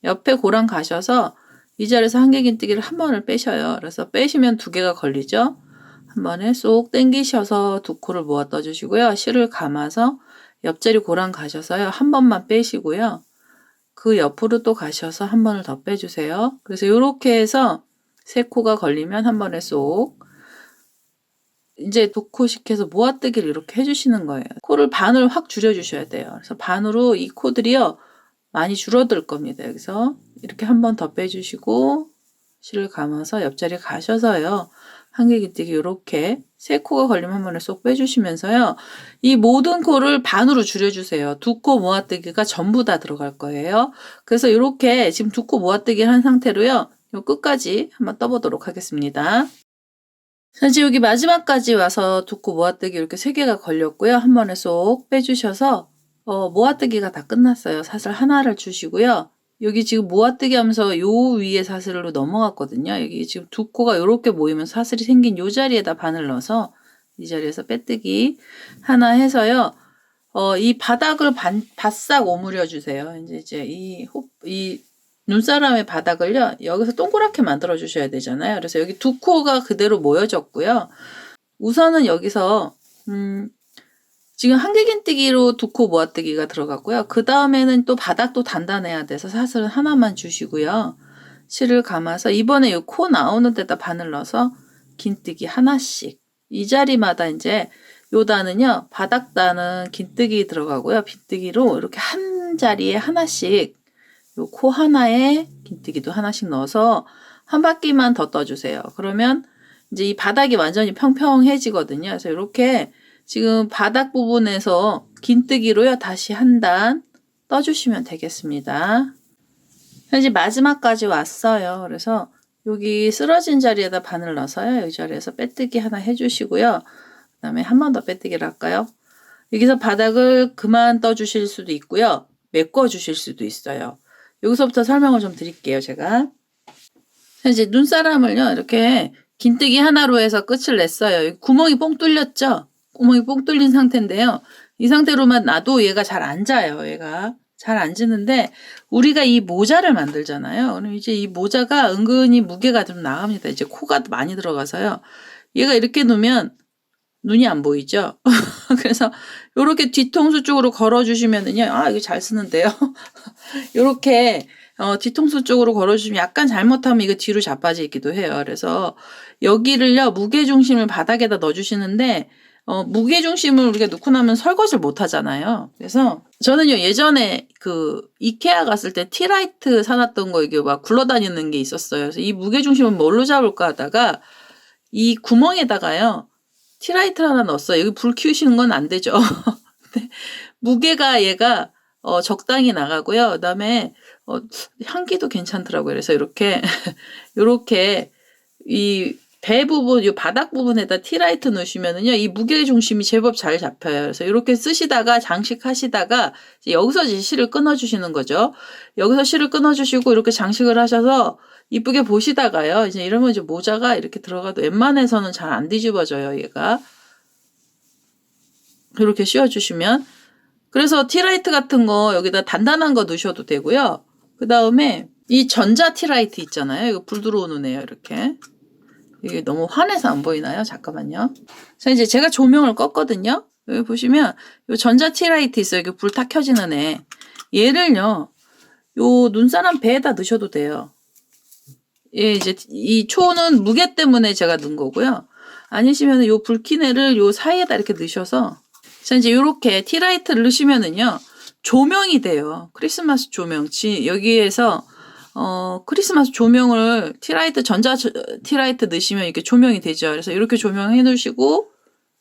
옆에 고랑 가셔서 이 자리에서 한개 긴뜨기를 한 번을 빼셔요. 그래서 빼시면 2개가 걸리죠. 한 번에 쏙 당기셔서 2코를 모아 떠주시고요. 실을 감아서 옆자리 고랑 가셔서요. 한 번만 빼시고요. 그 옆으로 또 가셔서 한 번을 더 빼주세요. 그래서 이렇게 해서 3코가 걸리면 한 번에 쏙 이제 2코씩 해서 모아뜨기를 이렇게 해주시는 거예요. 코를 반을 확 줄여주셔야 돼요. 그래서 반으로 이 코들이요. 많이 줄어들 겁니다. 여기서 이렇게 한 번 더 빼주시고 실을 감아서 옆자리 가셔서요. 한개 긴뜨기 이렇게 3코가 걸리면 한 번에 쏙 빼주시면서요. 이 모든 코를 반으로 줄여주세요. 2코 모아뜨기가 전부 다 들어갈 거예요. 그래서 이렇게 지금 2코 모아뜨기 한 상태로요. 요 끝까지 한번 떠보도록 하겠습니다. 이제 여기 마지막까지 와서 2코 모아뜨기 이렇게 3개가 걸렸고요. 한 번에 쏙 빼주셔서 모아뜨기가 다 끝났어요. 사슬 하나를 주시고요. 여기 지금 모아뜨기 하면서 요 위에 사슬로 넘어갔거든요. 여기 지금 2코가 이렇게 모이면 사슬이 생긴 요 자리에다 바늘 넣어서 이 자리에서 빼뜨기 하나 해서요. 이 바닥을 바싹 오므려 주세요. 이제 이 눈사람의 바닥을요, 여기서 동그랗게 만들어 주셔야 되잖아요. 그래서 여기 두 코가 그대로 모여졌고요. 우선은 여기서, 지금 한길긴뜨기로 두 코 모아뜨기가 들어갔고요. 그 다음에는 또 바닥도 단단해야 돼서 사슬은 하나만 주시고요. 실을 감아서 이번에 이 코 나오는 데다 바늘 넣어서 긴뜨기 하나씩. 이 자리마다 이제 요 단은요, 바닥 단은 긴뜨기 들어가고요. 빈뜨기로 이렇게 한 자리에 하나씩, 요 코 하나에 긴뜨기도 하나씩 넣어서 한 바퀴만 더 떠주세요. 그러면 이제 이 바닥이 완전히 평평해지거든요. 그래서 이렇게 지금 바닥 부분에서 긴뜨기로요, 다시 한 단 떠주시면 되겠습니다. 현재 마지막까지 왔어요. 그래서 여기 쓰러진 자리에다 바늘 넣어서요, 이 자리에서 빼뜨기 하나 해주시고요. 그 다음에 한 번 더 빼뜨기를 할까요? 여기서 바닥을 그만 떠주실 수도 있고요. 메꿔 주실 수도 있어요. 여기서부터 설명을 좀 드릴게요, 제가. 이제 눈사람을요, 이렇게 긴뜨기 하나로 해서 끝을 냈어요. 여기 구멍이 뽕 뚫렸죠? 구멍이 뽕 뚫린 상태인데요. 이 상태로만 놔도 얘가 잘 앉아요, 얘가. 잘 앉는데, 우리가 이 모자를 만들잖아요. 그럼 이제 이 모자가 은근히 무게가 좀 나갑니다. 이제 코가 많이 들어가서요. 얘가 이렇게 놓으면 눈이 안 보이죠? 그래서 요렇게 뒤통수 쪽으로 걸어주시면은요, 아, 이거 잘 쓰는데요? 요렇게, 뒤통수 쪽으로 걸어주시면 약간 잘못하면 이거 뒤로 자빠지기도 해요. 그래서 여기를요, 무게중심을 바닥에다 넣어주시는데, 무게중심을 우리가 놓고 나면 설거지를 못 하잖아요. 그래서 저는요, 예전에 이케아 갔을 때 티라이트 사놨던 거 이게 막 굴러다니는 게 있었어요. 그래서 이 무게중심은 뭘로 잡을까 하다가 이 구멍에다가요, 티라이트 하나 넣었어요. 여기 불 키우시는 건 안 되죠. 근데 무게가 얘가 적당히 나가고요. 그다음에 향기도 괜찮더라고요. 그래서 이렇게 이렇게 이 배 부분, 이 바닥 부분에다 티라이트 넣으시면은요, 이 무게 중심이 제법 잘 잡혀요. 그래서 이렇게 쓰시다가 장식하시다가 이제 여기서 이제 실을 끊어주시는 거죠. 여기서 실을 끊어주시고 이렇게 장식을 하셔서 이쁘게 보시다가요, 이제 이러면 이제 모자가 이렇게 들어가도 웬만해서는 잘 안 뒤집어져요, 얘가. 이렇게 씌워주시면. 그래서 티라이트 같은 거 여기다 단단한 거 넣으셔도 되고요. 그 다음에 이 전자 티라이트 있잖아요. 이거 불 들어오는 애요, 이렇게. 이게 너무 환해서 안 보이나요? 잠깐만요. 자, 이제 제가 조명을 껐거든요. 여기 보시면 이 전자 티라이트 있어요. 여기 불 탁 켜지는 애. 얘를요, 요 눈사람 배에다 넣으셔도 돼요. 예, 이제 이 초는 무게 때문에 제가 넣은 거고요. 아니시면 요 불 킨 애를 요 사이에다 이렇게 넣으셔서, 자, 이제 요렇게 티라이트를 넣으시면은요, 조명이 돼요. 크리스마스 조명. 여기에서 크리스마스 조명을 전자 티라이트 넣으시면 이렇게 조명이 되죠. 그래서 이렇게 조명해 놓으시고,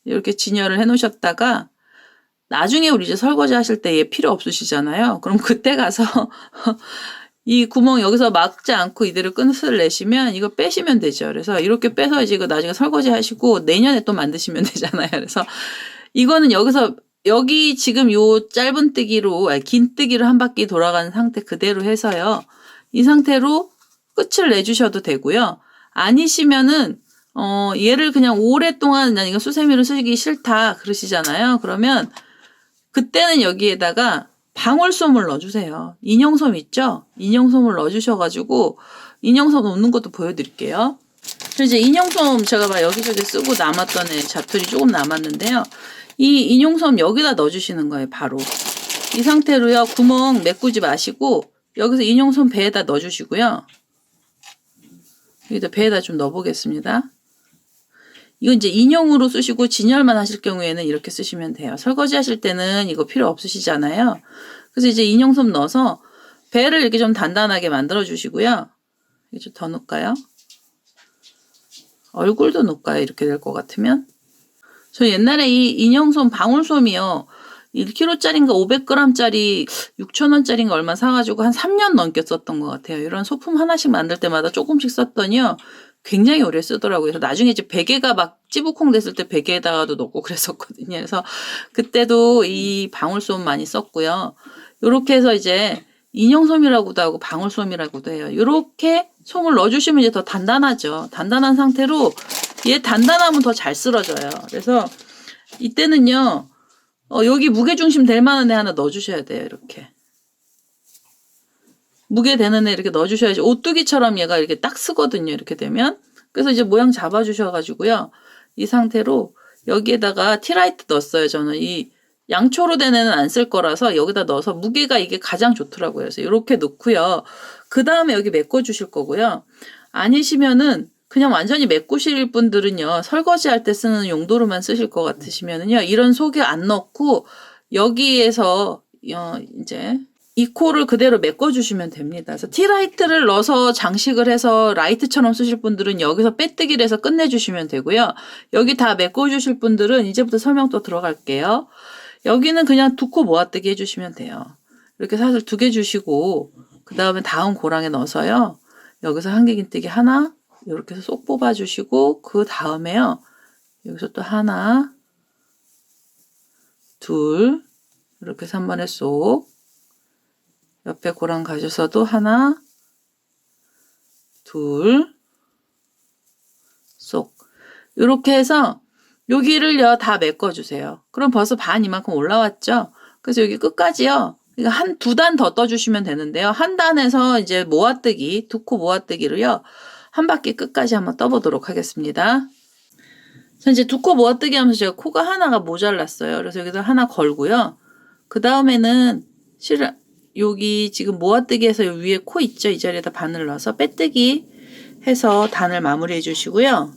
이렇게 진열을 해 놓으셨다가, 나중에 우리 이제 설거지 하실 때 얘 필요 없으시잖아요. 그럼 그때 가서, 이 구멍 여기서 막지 않고 이대로 끈을 내시면 이거 빼시면 되죠. 그래서 이렇게 빼서 이제 이거 나중에 설거지 하시고 내년에 또 만드시면 되잖아요. 그래서 이거는 여기 지금 요 짧은 뜨기로, 긴 뜨기로 한 바퀴 돌아가는 상태 그대로 해서요. 이 상태로 끝을 내주셔도 되고요. 아니시면은, 얘를 그냥 오랫동안 난 이거 수세미로 쓰기 싫다 그러시잖아요. 그러면 그때는 여기에다가 방울솜을 넣어주세요. 인형솜 있죠? 인형솜을 넣어주셔가지고, 인형솜 넣는 것도 보여드릴게요. 이제 인형솜 제가 막 여기저기 쓰고 남았던 애 잡틀이 조금 남았는데요. 이 인형솜 여기다 넣어주시는 거예요, 바로. 이 상태로요, 구멍 메꾸지 마시고, 여기서 인형솜 배에다 넣어주시고요. 여기다 배에다 좀 넣어보겠습니다. 이거 이제 인형으로 쓰시고 진열만 하실 경우에는 이렇게 쓰시면 돼요. 설거지 하실 때는 이거 필요 없으시잖아요. 그래서 이제 인형솜 넣어서 배를 이렇게 좀 단단하게 만들어 주시고요. 이게 좀 더 넣을까요? 얼굴도 넣을까요? 이렇게 될 것 같으면. 저 옛날에 이 인형솜 방울솜이요. 1kg짜리인가 500g짜리 6,000원짜리인가 얼마 사가지고 한 3년 넘게 썼던 것 같아요. 이런 소품 하나씩 만들 때마다 조금씩 썼더니요. 굉장히 오래 쓰더라고요. 그래서 나중에 이제 베개가 막 찌부콩 됐을 때 베개에다가도 넣고 그랬었거든요. 그래서 그때도 이 방울솜 많이 썼고요. 요렇게 해서 이제 인형솜이라고도 하고 방울솜이라고도 해요. 요렇게 솜을 넣어주시면 이제 더 단단하죠. 단단한 상태로 얘 단단하면 더 잘 쓸어져요. 그래서 이때는요, 여기 무게중심 될 만한 애 하나 넣어주셔야 돼요. 이렇게. 무게 되는 애 이렇게 넣어주셔야지 오뚜기처럼 얘가 이렇게 딱 쓰거든요. 이렇게 되면. 그래서 이제 모양 잡아주셔가지고요. 이 상태로 여기에다가 티라이트 넣었어요. 저는 이 양초로 된 애는 안 쓸 거라서 여기다 넣어서 무게가 이게 가장 좋더라고요. 그래서 이렇게 넣고요. 그 다음에 여기 메꿔주실 거고요. 아니시면은 그냥 완전히 메꾸실 분들은요. 설거지 할 때 쓰는 용도로만 쓰실 것 같으시면은요. 이런 속에 안 넣고 여기에서 이제 이 코를 그대로 메꿔주시면 됩니다. 그래서 티라이트를 넣어서 장식을 해서 라이트처럼 쓰실 분들은 여기서 빼뜨기를 해서 끝내주시면 되고요. 여기 다 메꿔주실 분들은 이제부터 설명 또 들어갈게요. 여기는 그냥 두 코 모아뜨기 해주시면 돼요. 이렇게 사슬 2개 주시고 그 다음에 다음 고랑에 넣어서요. 여기서 한길긴뜨기 하나 이렇게 해서 쏙 뽑아주시고 그 다음에요. 여기서 또 하나 둘 이렇게 해서 한 번에 쏙 옆에 고랑 가셔서도 하나 둘 쏙 이렇게 해서 여기를요 다 메꿔주세요. 그럼 벌써 반 이만큼 올라왔죠. 그래서 여기 끝까지요. 한 2단 더 떠주시면 되는데요. 한 단에서 이제 모아뜨기 2코 모아뜨기를요 한 바퀴 끝까지 한번 떠보도록 하겠습니다. 자, 이제 2코 모아뜨기 하면서 제가 코가 하나가 모자랐어요. 그래서 여기다 하나 걸고요. 그 다음에는 여기 지금 모아뜨기해서 위에 코 있죠? 이 자리에다 바늘 넣어서 빼뜨기 해서 단을 마무리해 주시고요.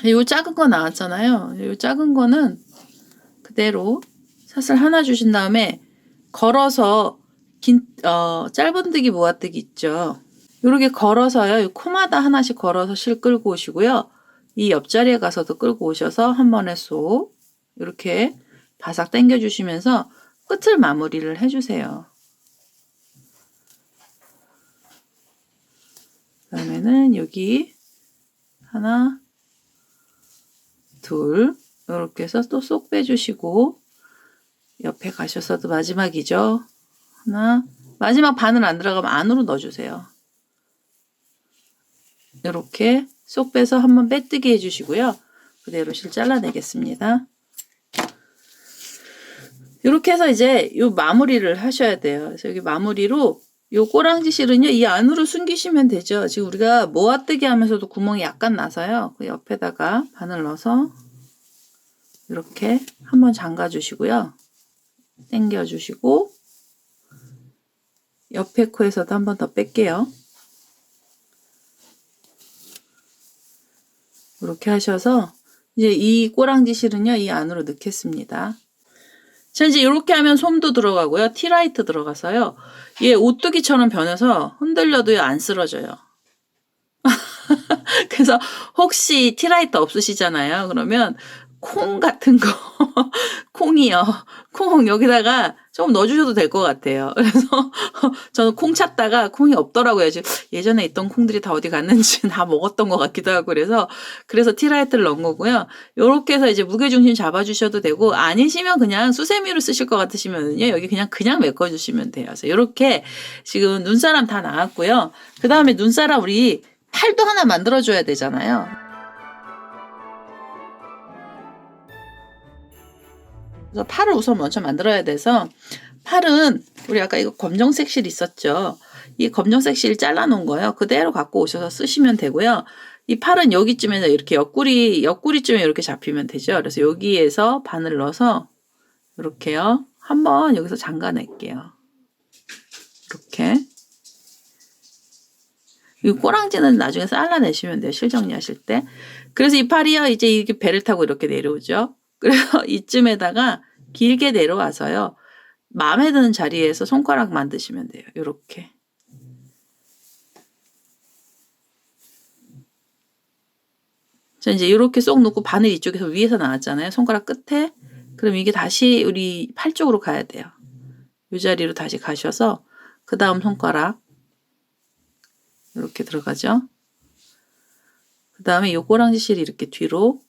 요 작은 거 나왔잖아요. 요 작은 거는 그대로 사슬 하나 주신 다음에 걸어서 짧은뜨기 모아뜨기 있죠. 요렇게 걸어서요. 이 코마다 하나씩 걸어서 실 끌고 오시고요. 이 옆자리에 가서도 끌고 오셔서 한 번에 쏙 이렇게 바삭 당겨 주시면서 끝을 마무리를 해주세요. 그다음에는 여기 하나 둘 이렇게 해서 또 쏙 빼주시고 옆에 가셔서도 마지막이죠. 하나 마지막 바늘 안 들어가면 안으로 넣어주세요. 이렇게 쏙 빼서 한번 빼뜨기 해주시고요. 그대로 실 잘라내겠습니다. 이렇게 해서 이제 요 마무리를 하셔야 돼요. 그래서 여기 마무리로 요 꼬랑지 실은요 이 안으로 숨기시면 되죠. 지금 우리가 모아뜨기 하면서도 구멍이 약간 나서요. 그 옆에다가 바늘 넣어서 이렇게 한번 잠가 주시고요. 당겨 주시고 옆에 코에서도 한 번 더 뺄게요. 이렇게 하셔서 이제 이 꼬랑지 실은요 이 안으로 넣겠습니다. 자, 이제 이렇게 하면 솜도 들어가고요. 티라이트 들어가서요. 얘 오뚜기처럼 변해서 흔들려도 안 쓰러져요. 그래서 혹시 티라이트 없으시잖아요. 그러면 콩 같은 거, 콩이요. 콩 여기다가 조금 넣어주셔도 될 것 같아요. 그래서 저는 콩 찾다가 콩이 없더라고요. 지금 예전에 있던 콩들이 다 어디 갔는지 다 먹었던 것 같기도 하고 그래서 티라이트를 넣은 거고요. 요렇게 해서 이제 무게중심 잡아주셔도 되고 아니시면 그냥 수세미로 쓰실 것 같으시면요. 여기 그냥 메꿔주시면 돼요. 그래서 요렇게 지금 눈사람 다 나왔고요. 그 다음에 눈사람 우리 팔도 하나 만들어줘야 되잖아요. 그래서 팔을 우선 먼저 만들어야 돼서 팔은 우리 아까 이거 검정색 실 있었죠. 이 검정색 실 잘라놓은 거요. 그대로 갖고 오셔서 쓰시면 되고요. 이 팔은 여기쯤에서 이렇게 옆구리쯤에 이렇게 잡히면 되죠. 그래서 여기에서 바늘 넣어서 이렇게요. 한번 여기서 잠가낼게요. 이렇게. 이 꼬랑지는 나중에 잘라내시면 돼요. 실 정리하실 때. 그래서 이 팔이요. 이제 이렇게 배를 타고 이렇게 내려오죠. 그래서 이쯤에다가 길게 내려와서요. 마음에 드는 자리에서 손가락 만드시면 돼요. 이렇게. 자, 이제 이렇게 쏙 넣고 바늘 이쪽에서 위에서 나왔잖아요. 손가락 끝에. 그럼 이게 다시 우리 팔 쪽으로 가야 돼요. 이 자리로 다시 가셔서 그 다음 손가락 이렇게 들어가죠. 그 다음에 요 꼬랑지 실이 이렇게 뒤로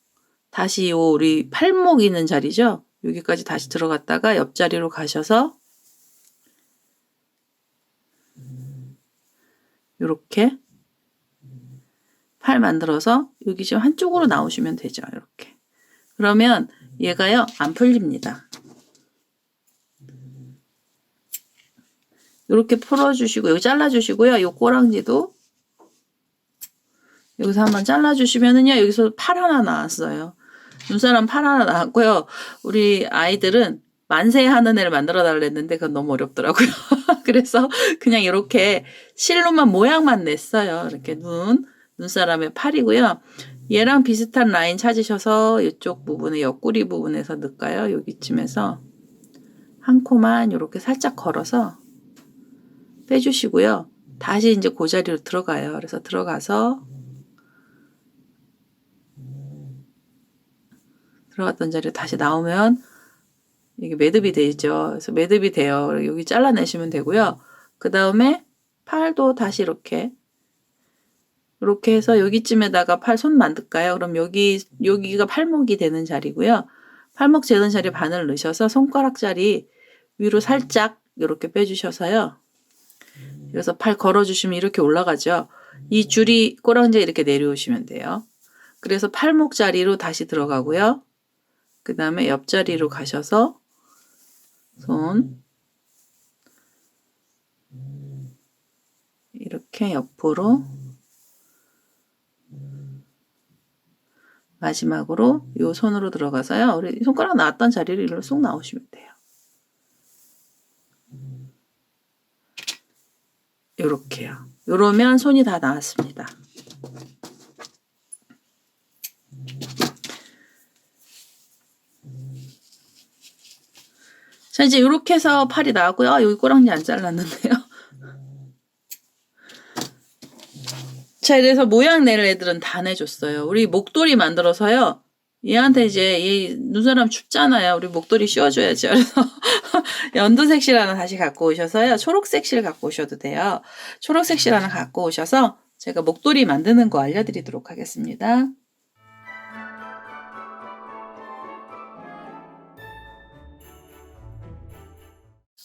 다시 요 우리 팔목 있는 자리죠. 여기까지 다시 들어갔다가 옆자리로 가셔서 이렇게 팔 만들어서 여기 지금 한쪽으로 나오시면 되죠. 이렇게. 그러면 얘가요 안 풀립니다. 이렇게 풀어주시고 여기 잘라주시고요. 이 꼬랑지도 여기서 한번 잘라주시면은요 여기서 팔 하나 나왔어요. 눈사람 팔 하나 나왔고요. 우리 아이들은 만세 하는 애를 만들어 달랬는데 그건 너무 어렵더라고요. 그래서 그냥 이렇게 실로만 모양만 냈어요. 이렇게 눈사람의 팔이고요. 얘랑 비슷한 라인 찾으셔서 이쪽 부분에 옆구리 부분에서 넣을까요? 여기쯤에서 한 코만 이렇게 살짝 걸어서 빼주시고요. 다시 이제 그 자리로 들어가요. 그래서 들어가서 들어갔던 자리에 다시 나오면 이게 매듭이 되죠. 그래서 매듭이 돼요. 여기 잘라내시면 되고요. 그 다음에 팔도 다시 이렇게 해서 여기쯤에다가 팔 손 만들까요? 그럼 여기가 팔목이 되는 자리고요. 팔목 재는 자리 바늘 넣으셔서 손가락 자리 위로 살짝 이렇게 빼주셔서요. 그래서 팔 걸어주시면 이렇게 올라가죠. 이 줄이 꼬랑지에 이렇게 내려오시면 돼요. 그래서 팔목 자리로 다시 들어가고요. 그 다음에 옆자리로 가셔서 손 이렇게 옆으로 마지막으로 이 손으로 들어가서요. 우리 손가락 나왔던 자리를 일로 쏙 나오시면 돼요. 요렇게요. 요러면 손이 다 나왔습니다. 자, 이제 이렇게 해서 팔이 나왔고요. 여기 꼬랑지 안 잘랐는데요. 자, 이래서 모양 낼 애들은 다 내줬어요. 우리 목도리 만들어서요. 얘한테 이제 얘 눈사람 춥잖아요. 우리 목도리 씌워줘야죠. 그래서 연두색 실 하나 다시 갖고 오셔서요. 초록색 실 갖고 오셔도 돼요. 초록색 실 하나 갖고 오셔서 제가 목도리 만드는 거 알려드리도록 하겠습니다.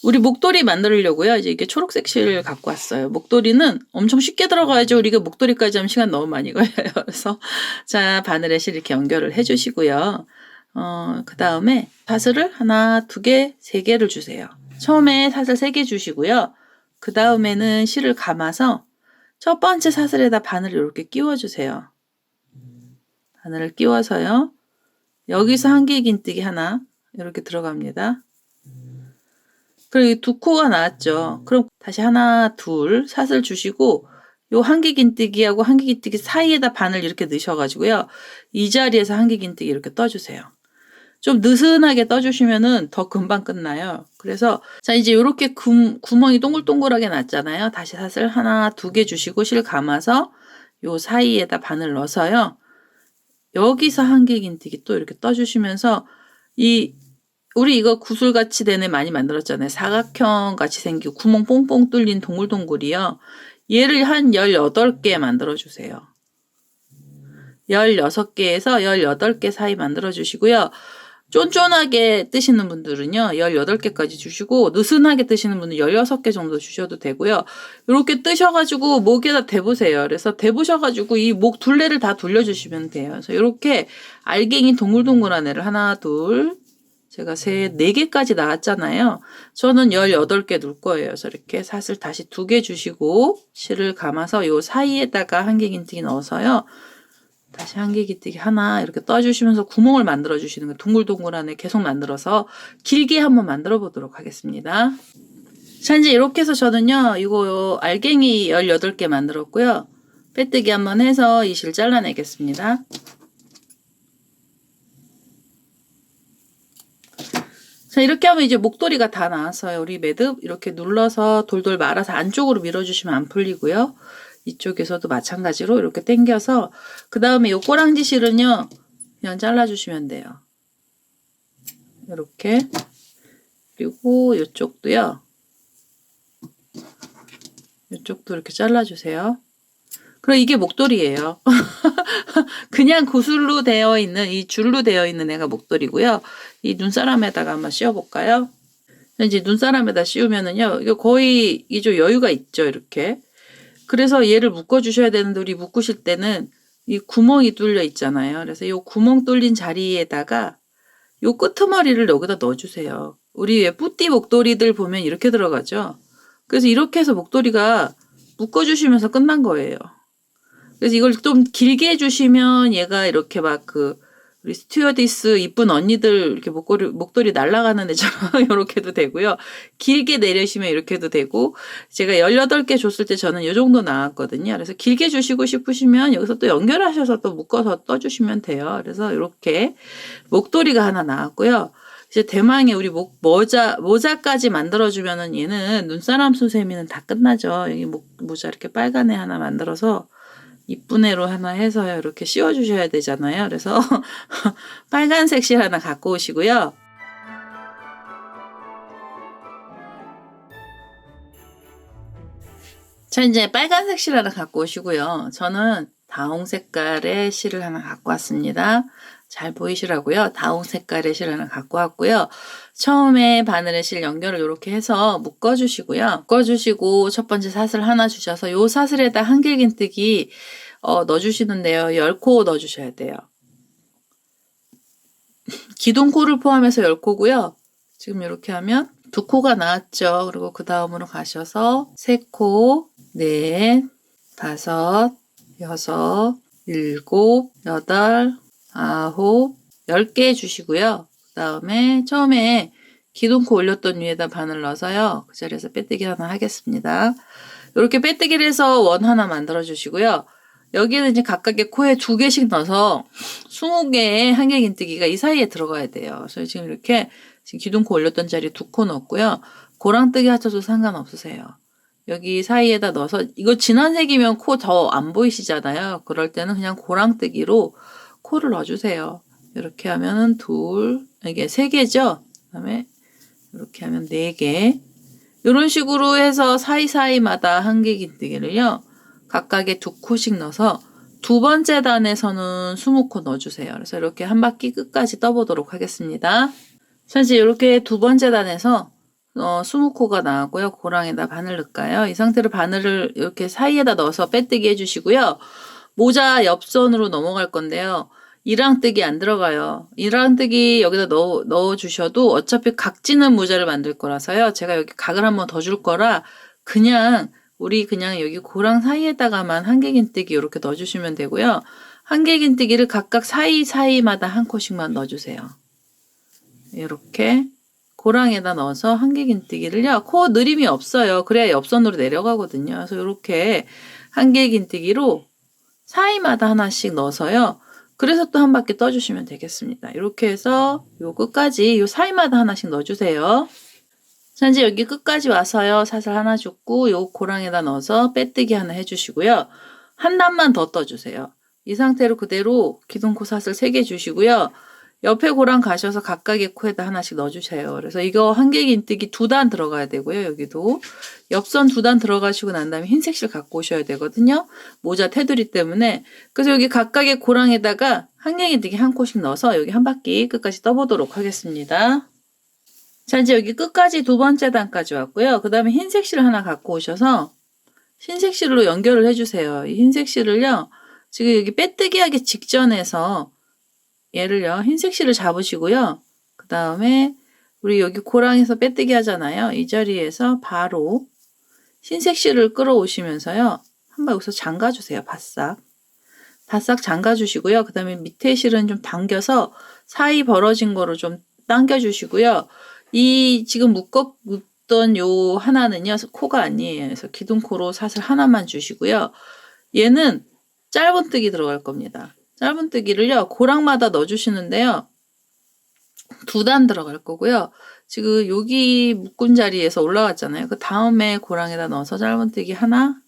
우리 목도리 만들려고요. 이제 이게 초록색 실 갖고 왔어요. 목도리는 엄청 쉽게 들어가야죠. 우리가 목도리까지 하면 시간 너무 많이 걸려요. 그래서 자, 바늘에 실 이렇게 연결을 해주시고요. 그 다음에 사슬을 하나, 두 개, 세 개를 주세요. 처음에 사슬 3개 주시고요. 그 다음에는 실을 감아서 첫 번째 사슬에다 바늘을 이렇게 끼워주세요. 바늘을 끼워서요. 여기서 한개 긴뜨기 하나 이렇게 들어갑니다. 그리고 2코가 나왔죠. 그럼 다시 하나, 둘 사슬 주시고 요 한개 긴뜨기하고 한개 긴뜨기 사이에다 바늘 이렇게 넣으셔가지고요. 이 자리에서 한개 긴뜨기 이렇게 떠주세요. 좀 느슨하게 떠주시면은 더 금방 끝나요. 그래서 자 이제 이렇게 구멍이 동글동글하게 났잖아요. 다시 사슬 하나, 2개 주시고 실 감아서 요 사이에다 바늘 넣어서요. 여기서 한개 긴뜨기 또 이렇게 떠주시면서 우리 이거 구슬같이 된 애 많이 만들었잖아요. 사각형 같이 생기고 구멍 뽕뽕 뚫린 동글동글이요. 얘를 한 18개 만들어주세요. 16개에서 18개 사이 만들어주시고요. 쫀쫀하게 뜨시는 분들은요. 18개까지 주시고 느슨하게 뜨시는 분은 16개 정도 주셔도 되고요. 이렇게 뜨셔가지고 목에다 대보세요. 그래서 대보셔가지고 이 목 둘레를 다 돌려주시면 돼요. 그래서 이렇게 알갱이 동글동글한 애를 하나, 둘, 제가 4개까지 나왔잖아요. 저는 18개 넣을 거예요. 그래서 이렇게 사슬 다시 2개 주시고 실을 감아서 요 사이에다가 한개 긴뜨기 넣어서요. 다시 한개 긴뜨기 하나 이렇게 떠주시면서 구멍을 만들어 주시는 거예요. 동글동글한 애 계속 만들어서 길게 한번 만들어 보도록 하겠습니다. 자, 이제 이렇게 해서 저는요. 이거 알갱이 18개 만들었고요. 빼뜨기 한번 해서 이 실 잘라내겠습니다. 자, 이렇게 하면 이제 목도리가 다 나왔어요. 우리 매듭 이렇게 눌러서 돌돌 말아서 안쪽으로 밀어주시면 안 풀리고요. 이쪽에서도 마찬가지로 이렇게 당겨서 그 다음에 요 꼬랑지 실은요. 그냥 잘라주시면 돼요. 이렇게. 그리고 이쪽도요. 이쪽도 이렇게 잘라주세요. 그럼 이게 목도리예요. 그냥 구슬로 되어 있는 이 줄로 되어 있는 애가 목도리고요. 이 눈사람에다가 한번 씌워볼까요? 이제 눈사람에다 씌우면은요, 이거 거의 이 좀 여유가 있죠, 이렇게. 그래서 얘를 묶어주셔야 되는데 우리 묶으실 때는 이 구멍이 뚫려 있잖아요. 그래서 이 구멍 뚫린 자리에다가 요 끄트머리를 여기다 넣어주세요. 우리 왜 뿌띠 목도리들 보면 이렇게 들어가죠. 그래서 이렇게 해서 목도리가 묶어주시면서 끝난 거예요. 그래서 이걸 좀 길게 해주시면 얘가 이렇게 막 우리 스튜어디스 이쁜 언니들 이렇게 목도리 날아가는 애처럼 이렇게도 되고요. 길게 내리시면 이렇게 해도 되고, 제가 18개 줬을 때 저는 이 정도 나왔거든요. 그래서 길게 주시고 싶으시면 여기서 또 연결하셔서 또 묶어서 떠주시면 돼요. 그래서 이렇게 목도리가 하나 나왔고요. 이제 대망의 우리 모자까지 만들어주면은 얘는 눈사람 수세미는 다 끝나죠. 여기 모자 이렇게 빨간 애 하나 만들어서 이쁜 애로 하나 해서요. 이렇게 씌워주셔야 되잖아요. 그래서 빨간색 실 하나 갖고 오시고요. 자, 이제 빨간색 실 하나 갖고 오시고요. 저는 다홍 색깔의 실을 하나 갖고 왔습니다. 잘 보이시라고요. 다홍 색깔의 실 하나 갖고 왔고요. 처음에 바늘에 실 연결을 이렇게 해서 묶어주시고요. 묶어주시고 첫 번째 사슬 하나 주셔서 요 사슬에다 한길긴뜨기 넣어주시는데요. 10코 넣어주셔야 돼요. 기둥코를 포함해서 10코고요. 지금 이렇게 하면 2코가 나왔죠. 그리고 그 다음으로 가셔서 3코, 4, 5, 6, 7, 8, 9, 10개 해주시고요. 그 다음에 처음에 기둥코 올렸던 위에다 바늘 넣어서요. 그 자리에서 빼뜨기 하나 하겠습니다. 이렇게 빼뜨기를 해서 원 하나 만들어 주시고요. 여기는 이제 각각의 코에 2개씩 넣어서 20개의 한길긴뜨기가 이 사이에 들어가야 돼요. 그래서 지금 이렇게 기둥코 올렸던 자리에 2코 넣었고요. 고랑뜨기 하셔도 상관없으세요. 여기 사이에다 넣어서, 이거 진한 색이면 코 더 안 보이시잖아요. 그럴 때는 그냥 고랑뜨기로 코를 넣어주세요. 이렇게 하면은 이게 3개죠. 그 다음에 이렇게 하면 4개. 이런 식으로 해서 사이사이마다 한길긴뜨기를요. 각각의 2코씩 넣어서 두 번째 단에서는 20코 넣어주세요. 그래서 이렇게 한 바퀴 끝까지 떠보도록 하겠습니다. 사실 이렇게 두 번째 단에서 20코가 나왔고요. 고랑에다 바늘 넣을까요? 이 상태로 바늘을 이렇게 사이에다 넣어서 빼뜨기 해주시고요. 모자 옆선으로 넘어갈 건데요. 이랑뜨기 안 들어가요. 이랑뜨기 여기다 넣어주셔도 어차피 각지는 모자를 만들 거라서요. 제가 여기 각을 한번 더 줄 거라 그냥 여기 고랑 사이에다가만 한길긴뜨기 이렇게 넣어주시면 되고요. 한길긴뜨기를 각각 사이사이마다 한 코씩만 넣어주세요. 이렇게 고랑에다 넣어서 한길긴뜨기를요. 코 느림이 없어요. 그래야 옆선으로 내려가거든요. 그래서 이렇게 한길긴뜨기로 사이마다 하나씩 넣어서요. 그래서 또 한 바퀴 떠주시면 되겠습니다. 이렇게 해서 요 끝까지 요 사이마다 하나씩 넣어주세요. 자, 이제 여기 끝까지 와서요. 사슬 하나 줬고 요 고랑에다 넣어서 빼뜨기 하나 해주시고요. 한 단만 더 떠주세요. 이 상태로 그대로 기둥코 사슬 3개 주시고요. 옆에 고랑 가셔서 각각의 코에다 하나씩 넣어주세요. 그래서 이거 한길긴뜨기 2단 들어가야 되고요. 여기도 옆선 2단 들어가시고 난 다음에 흰색 실 갖고 오셔야 되거든요. 모자 테두리 때문에. 그래서 여기 각각의 고랑에다가 한길긴뜨기 한 코씩 넣어서 여기 한 바퀴 끝까지 떠보도록 하겠습니다. 자, 이제 여기 끝까지 두 번째 단까지 왔고요. 그 다음에 흰색 실 하나 갖고 오셔서 흰색 실로 연결을 해주세요. 이 흰색 실을요. 지금 여기 빼뜨기 하기 직전에서 얘를요. 흰색 실을 잡으시고요. 그 다음에 우리 여기 고랑에서 빼뜨기 하잖아요. 이 자리에서 바로 흰색 실을 끌어오시면서요. 한번 여기서 잠가주세요. 바싹 잠가주시고요. 그 다음에 밑에 실은 좀 당겨서 사이 벌어진 거로 좀 당겨주시고요. 이 지금 묶던 요 하나는요. 코가 아니에요. 그래서 기둥코로 사슬 하나만 주시고요. 얘는 짧은뜨기 들어갈 겁니다. 짧은뜨기를요. 고랑마다 넣어주시는데요. 2단 들어갈 거고요. 지금 여기 묶은 자리에서 올라갔잖아요. 그 다음에 고랑에다 넣어서 짧은뜨기 하나,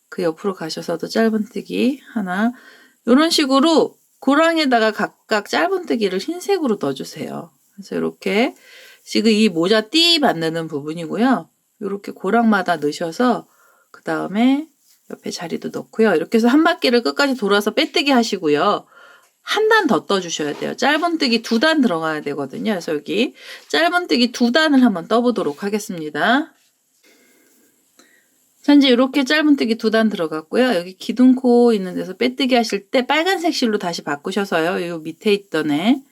그 옆으로 가셔서도 짧은뜨기 하나, 이런 식으로 고랑에다가 각각 짧은뜨기를 흰색으로 넣어주세요. 그래서 이렇게 지금 이 모자 띠 만드는 부분이고요. 이렇게 고랑마다 넣으셔서 그 다음에 옆에 자리도 넣고요. 이렇게 해서 한 바퀴를 끝까지 돌아서 빼뜨기 하시고요. 한 단 더 떠주셔야 돼요. 짧은뜨기 2단 들어가야 되거든요. 그래서 여기 짧은뜨기 2단을 한번 떠보도록 하겠습니다. 현재 이렇게 짧은뜨기 2단 들어갔고요. 여기 기둥코 있는 데서 빼뜨기 하실 때 빨간색 실로 다시 바꾸셔서요. 이 밑에 있던 애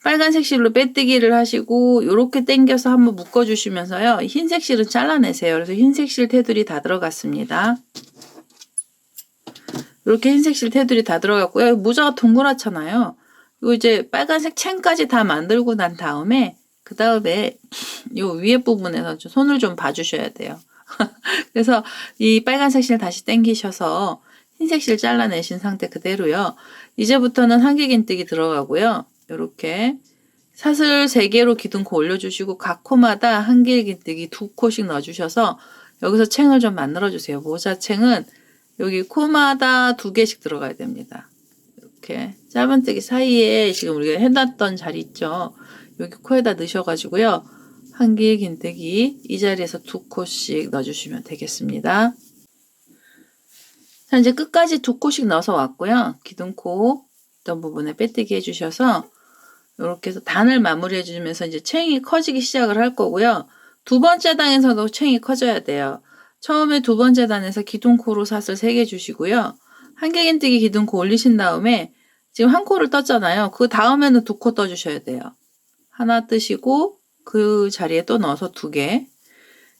빨간색 실로 빼뜨기를 하시고 요렇게 당겨서 한번 묶어주시면서요. 흰색 실은 잘라내세요. 그래서 흰색 실 테두리 다 들어갔습니다. 이렇게 흰색 실 테두리 다 들어갔고요. 모자가 동그랗잖아요. 이거 이제 빨간색 챙까지 다 만들고 난 다음에 그 다음에 요 위에 부분에서 좀 손을 좀 봐주셔야 돼요. 그래서 이 빨간색 실 다시 당기셔서 흰색 실 잘라내신 상태 그대로요. 이제부터는 한길긴뜨기 들어가고요. 이렇게 사슬 3개로 기둥코 올려주시고 각 코마다 한길긴뜨기 2코씩 넣어주셔서 여기서 챙을 좀 만들어주세요. 모자챙은 여기 코마다 2개씩 들어가야 됩니다. 이렇게 짧은뜨기 사이에 지금 우리가 해놨던 자리 있죠. 여기 코에다 넣으셔가지고요. 한길긴뜨기 이 자리에서 2코씩 넣어주시면 되겠습니다. 자, 이제 끝까지 2코씩 넣어서 왔고요. 기둥코 있던 부분에 빼뜨기 해주셔서 이렇게 해서 단을 마무리 해주면서 이제 챙이 커지기 시작을 할 거고요. 두 번째 단에서도 챙이 커져야 돼요. 처음에 두 번째 단에서 기둥코로 사슬 3개 주시고요. 한길긴뜨기 기둥코 올리신 다음에 지금 한 코를 떴잖아요. 그 다음에는 2코 떠주셔야 돼요. 하나 뜨시고 그 자리에 또 넣어서 2개.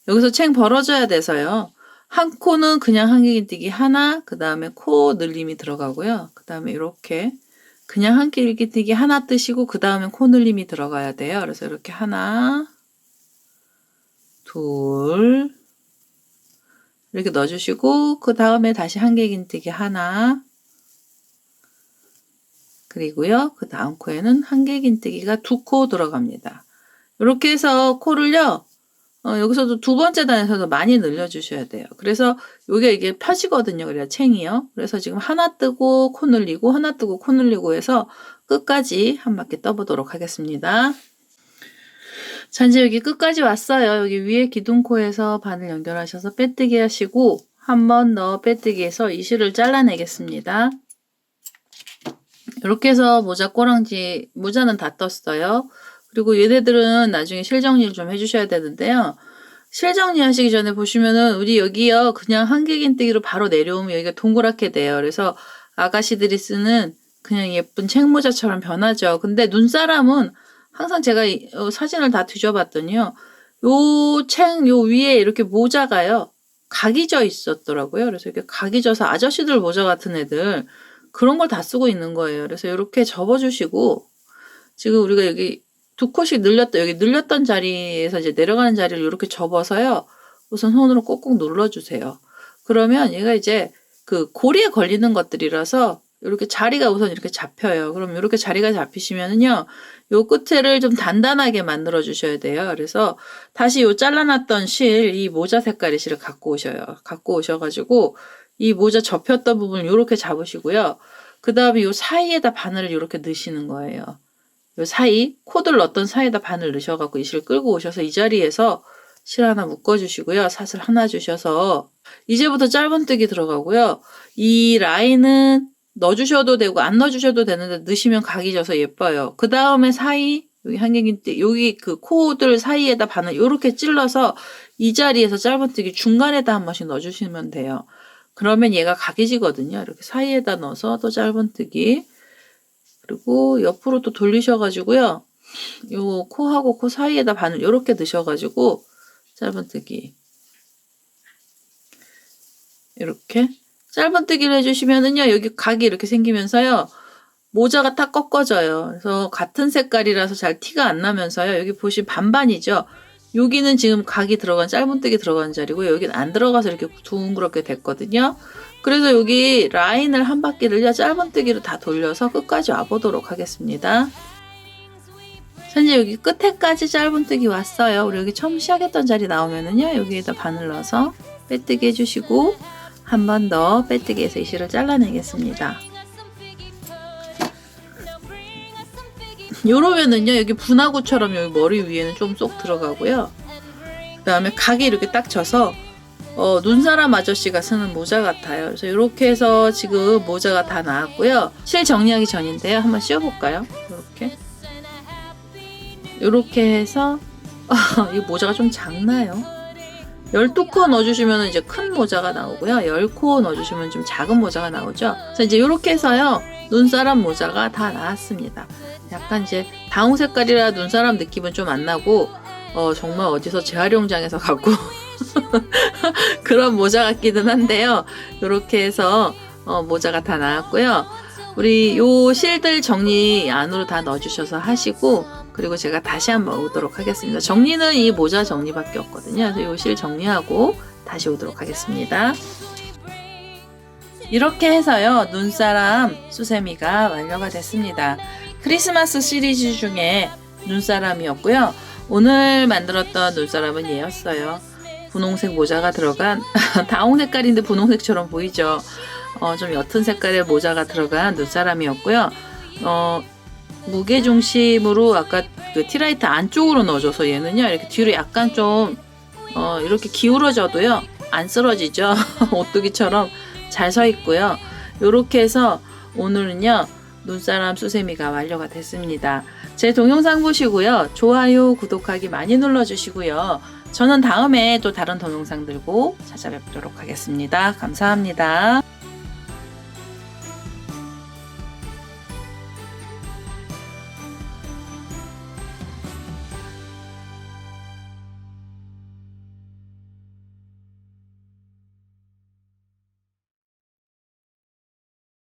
여기서 챙 벌어져야 돼서요. 한 코는 그냥 한길긴뜨기 하나, 그 다음에 코 늘림이 들어가고요. 그 다음에 이렇게 그냥 한길긴뜨기 하나 뜨시고 그 다음에 코 늘림이 들어가야 돼요. 그래서 이렇게 하나, 둘 이렇게 넣어주시고 그 다음에 다시 한길긴뜨기 하나 그리고요. 그 다음 코에는 한길긴뜨기가 2코 들어갑니다. 이렇게 해서 코를요. 여기서도 두 번째 단에서도 많이 늘려주셔야 돼요. 그래서 이게 펴지거든요. 그래야 챙이요. 그래서 지금 하나 뜨고 코 늘리고 하나 뜨고 코 늘리고 해서 끝까지 한 바퀴 떠보도록 하겠습니다. 자, 이제 여기 끝까지 왔어요. 여기 위에 기둥코에서 바늘 연결하셔서 빼뜨기 하시고 한 번 더 빼뜨기 해서 이 실을 잘라내겠습니다. 이렇게 해서 모자는 다 떴어요. 그리고 얘네들은 나중에 실 정리를 좀 해주셔야 되는데요. 실 정리하시기 전에 보시면은 우리 여기요. 그냥 한길긴뜨기로 바로 내려오면 여기가 동그랗게 돼요. 그래서 아가씨들이 쓰는 그냥 예쁜 책모자처럼 변하죠. 근데 눈사람은 항상 제가 사진을 다 뒤져봤더니요. 요 위에 이렇게 모자가요. 각이 져 있었더라고요. 그래서 이렇게 각이 져서 아저씨들 모자 같은 애들 그런 걸 다 쓰고 있는 거예요. 그래서 이렇게 접어주시고 지금 우리가 여기 2코씩 여기 늘렸던 자리에서 이제 내려가는 자리를 이렇게 접어서요. 우선 손으로 꼭꼭 눌러주세요. 그러면 얘가 이제 그 고리에 걸리는 것들이라서 이렇게 자리가 우선 이렇게 잡혀요. 그럼 이렇게 자리가 잡히시면은요. 요 끝에를 좀 단단하게 만들어 주셔야 돼요. 그래서 다시 요 잘라놨던 이 모자 색깔의 실을 갖고 오셔요. 갖고 오셔가지고 이 모자 접혔던 부분을 이렇게 잡으시고요. 그 다음에 요 사이에다 바늘을 이렇게 넣으시는 거예요. 요 사이, 코드를 넣었던 사이에다 바늘 넣으셔갖고 이 실 끌고 오셔서 이 자리에서 실 하나 묶어주시고요. 사슬 하나 주셔서 이제부터 짧은뜨기 들어가고요. 이 라인은 넣어주셔도 되고 안 넣어주셔도 되는데 넣으시면 각이 져서 예뻐요. 그 다음에 사이, 여기 한길긴뜨기, 여기 그 코들 사이에다 바늘 이렇게 찔러서 이 자리에서 짧은뜨기 중간에다 한 번씩 넣어주시면 돼요. 그러면 얘가 각이 지거든요. 이렇게 사이에다 넣어서 또 짧은뜨기. 그리고 옆으로 또 돌리셔가지고요. 요 코하고 코 사이에다 바늘 이렇게 넣으셔가지고 짧은뜨기. 이렇게 짧은뜨기를 해주시면은요. 여기 각이 이렇게 생기면서요. 모자가 딱 꺾어져요. 그래서 같은 색깔이라서 잘 티가 안 나면서요. 여기 보시면 반반이죠. 여기는 지금 각이 들어간 짧은뜨기 들어간 자리고 여기는 안 들어가서 이렇게 둥그렇게 됐거든요. 그래서 여기 라인을 한 바퀴를요 짧은뜨기로 다 돌려서 끝까지 와보도록 하겠습니다. 현재 여기 끝에까지 짧은뜨기 왔어요. 우리 여기 처음 시작했던 자리 나오면은요 여기에다 바늘 넣어서 빼뜨기 해주시고 한 번 더 빼뜨기해서 이 실을 잘라내겠습니다. 요러면은요 여기 분화구처럼 여기 머리 위에는 좀 쏙 들어가고요. 그 다음에 각이 이렇게 딱 져서 눈사람 아저씨가 쓰는 모자 같아요. 그래서 이렇게 해서 지금 모자가 다 나왔고요. 실 정리하기 전인데요. 한번 씌워볼까요? 이렇게 해서 이 모자가 좀 작나요? 12코 넣어주시면 이제 큰 모자가 나오고요. 10코 넣어주시면 좀 작은 모자가 나오죠. 그래서 이제 이렇게 해서요. 눈사람 모자가 다 나왔습니다. 약간 이제 다홍 색깔이라 눈사람 느낌은 좀 안 나고 정말 어디서 재활용장에서 갖고 그런 모자 같기는 한데요. 이렇게 해서 모자가 다 나왔고요. 우리 요 실들 정리 안으로 다 넣어주셔서 하시고, 그리고 제가 다시 한번 오도록 하겠습니다. 정리는 이 모자 정리밖에 없거든요. 그래서 요 실 정리하고 다시 오도록 하겠습니다. 이렇게 해서요, 눈사람 수세미가 완료가 됐습니다. 크리스마스 시리즈 중에 눈사람이었고요. 오늘 만들었던 눈사람은 얘였어요. 분홍색 모자가 들어간 다홍 색깔인데 분홍색처럼 보이죠. 좀 옅은 색깔의 모자가 들어간 눈사람이었고요. 무게 중심으로 아까 그 티라이트 안쪽으로 넣어줘서 얘는요, 이렇게 뒤로 약간 좀 이렇게 기울어져도요 안 쓰러지죠. 오뚜기처럼 잘 서 있고요. 이렇게 해서 오늘은요, 눈사람 수세미가 완료가 됐습니다. 제 동영상 보시고요, 좋아요, 구독하기 많이 눌러주시고요. 저는 다음에 또 다른 동영상 들고 찾아뵙도록 하겠습니다. 감사합니다.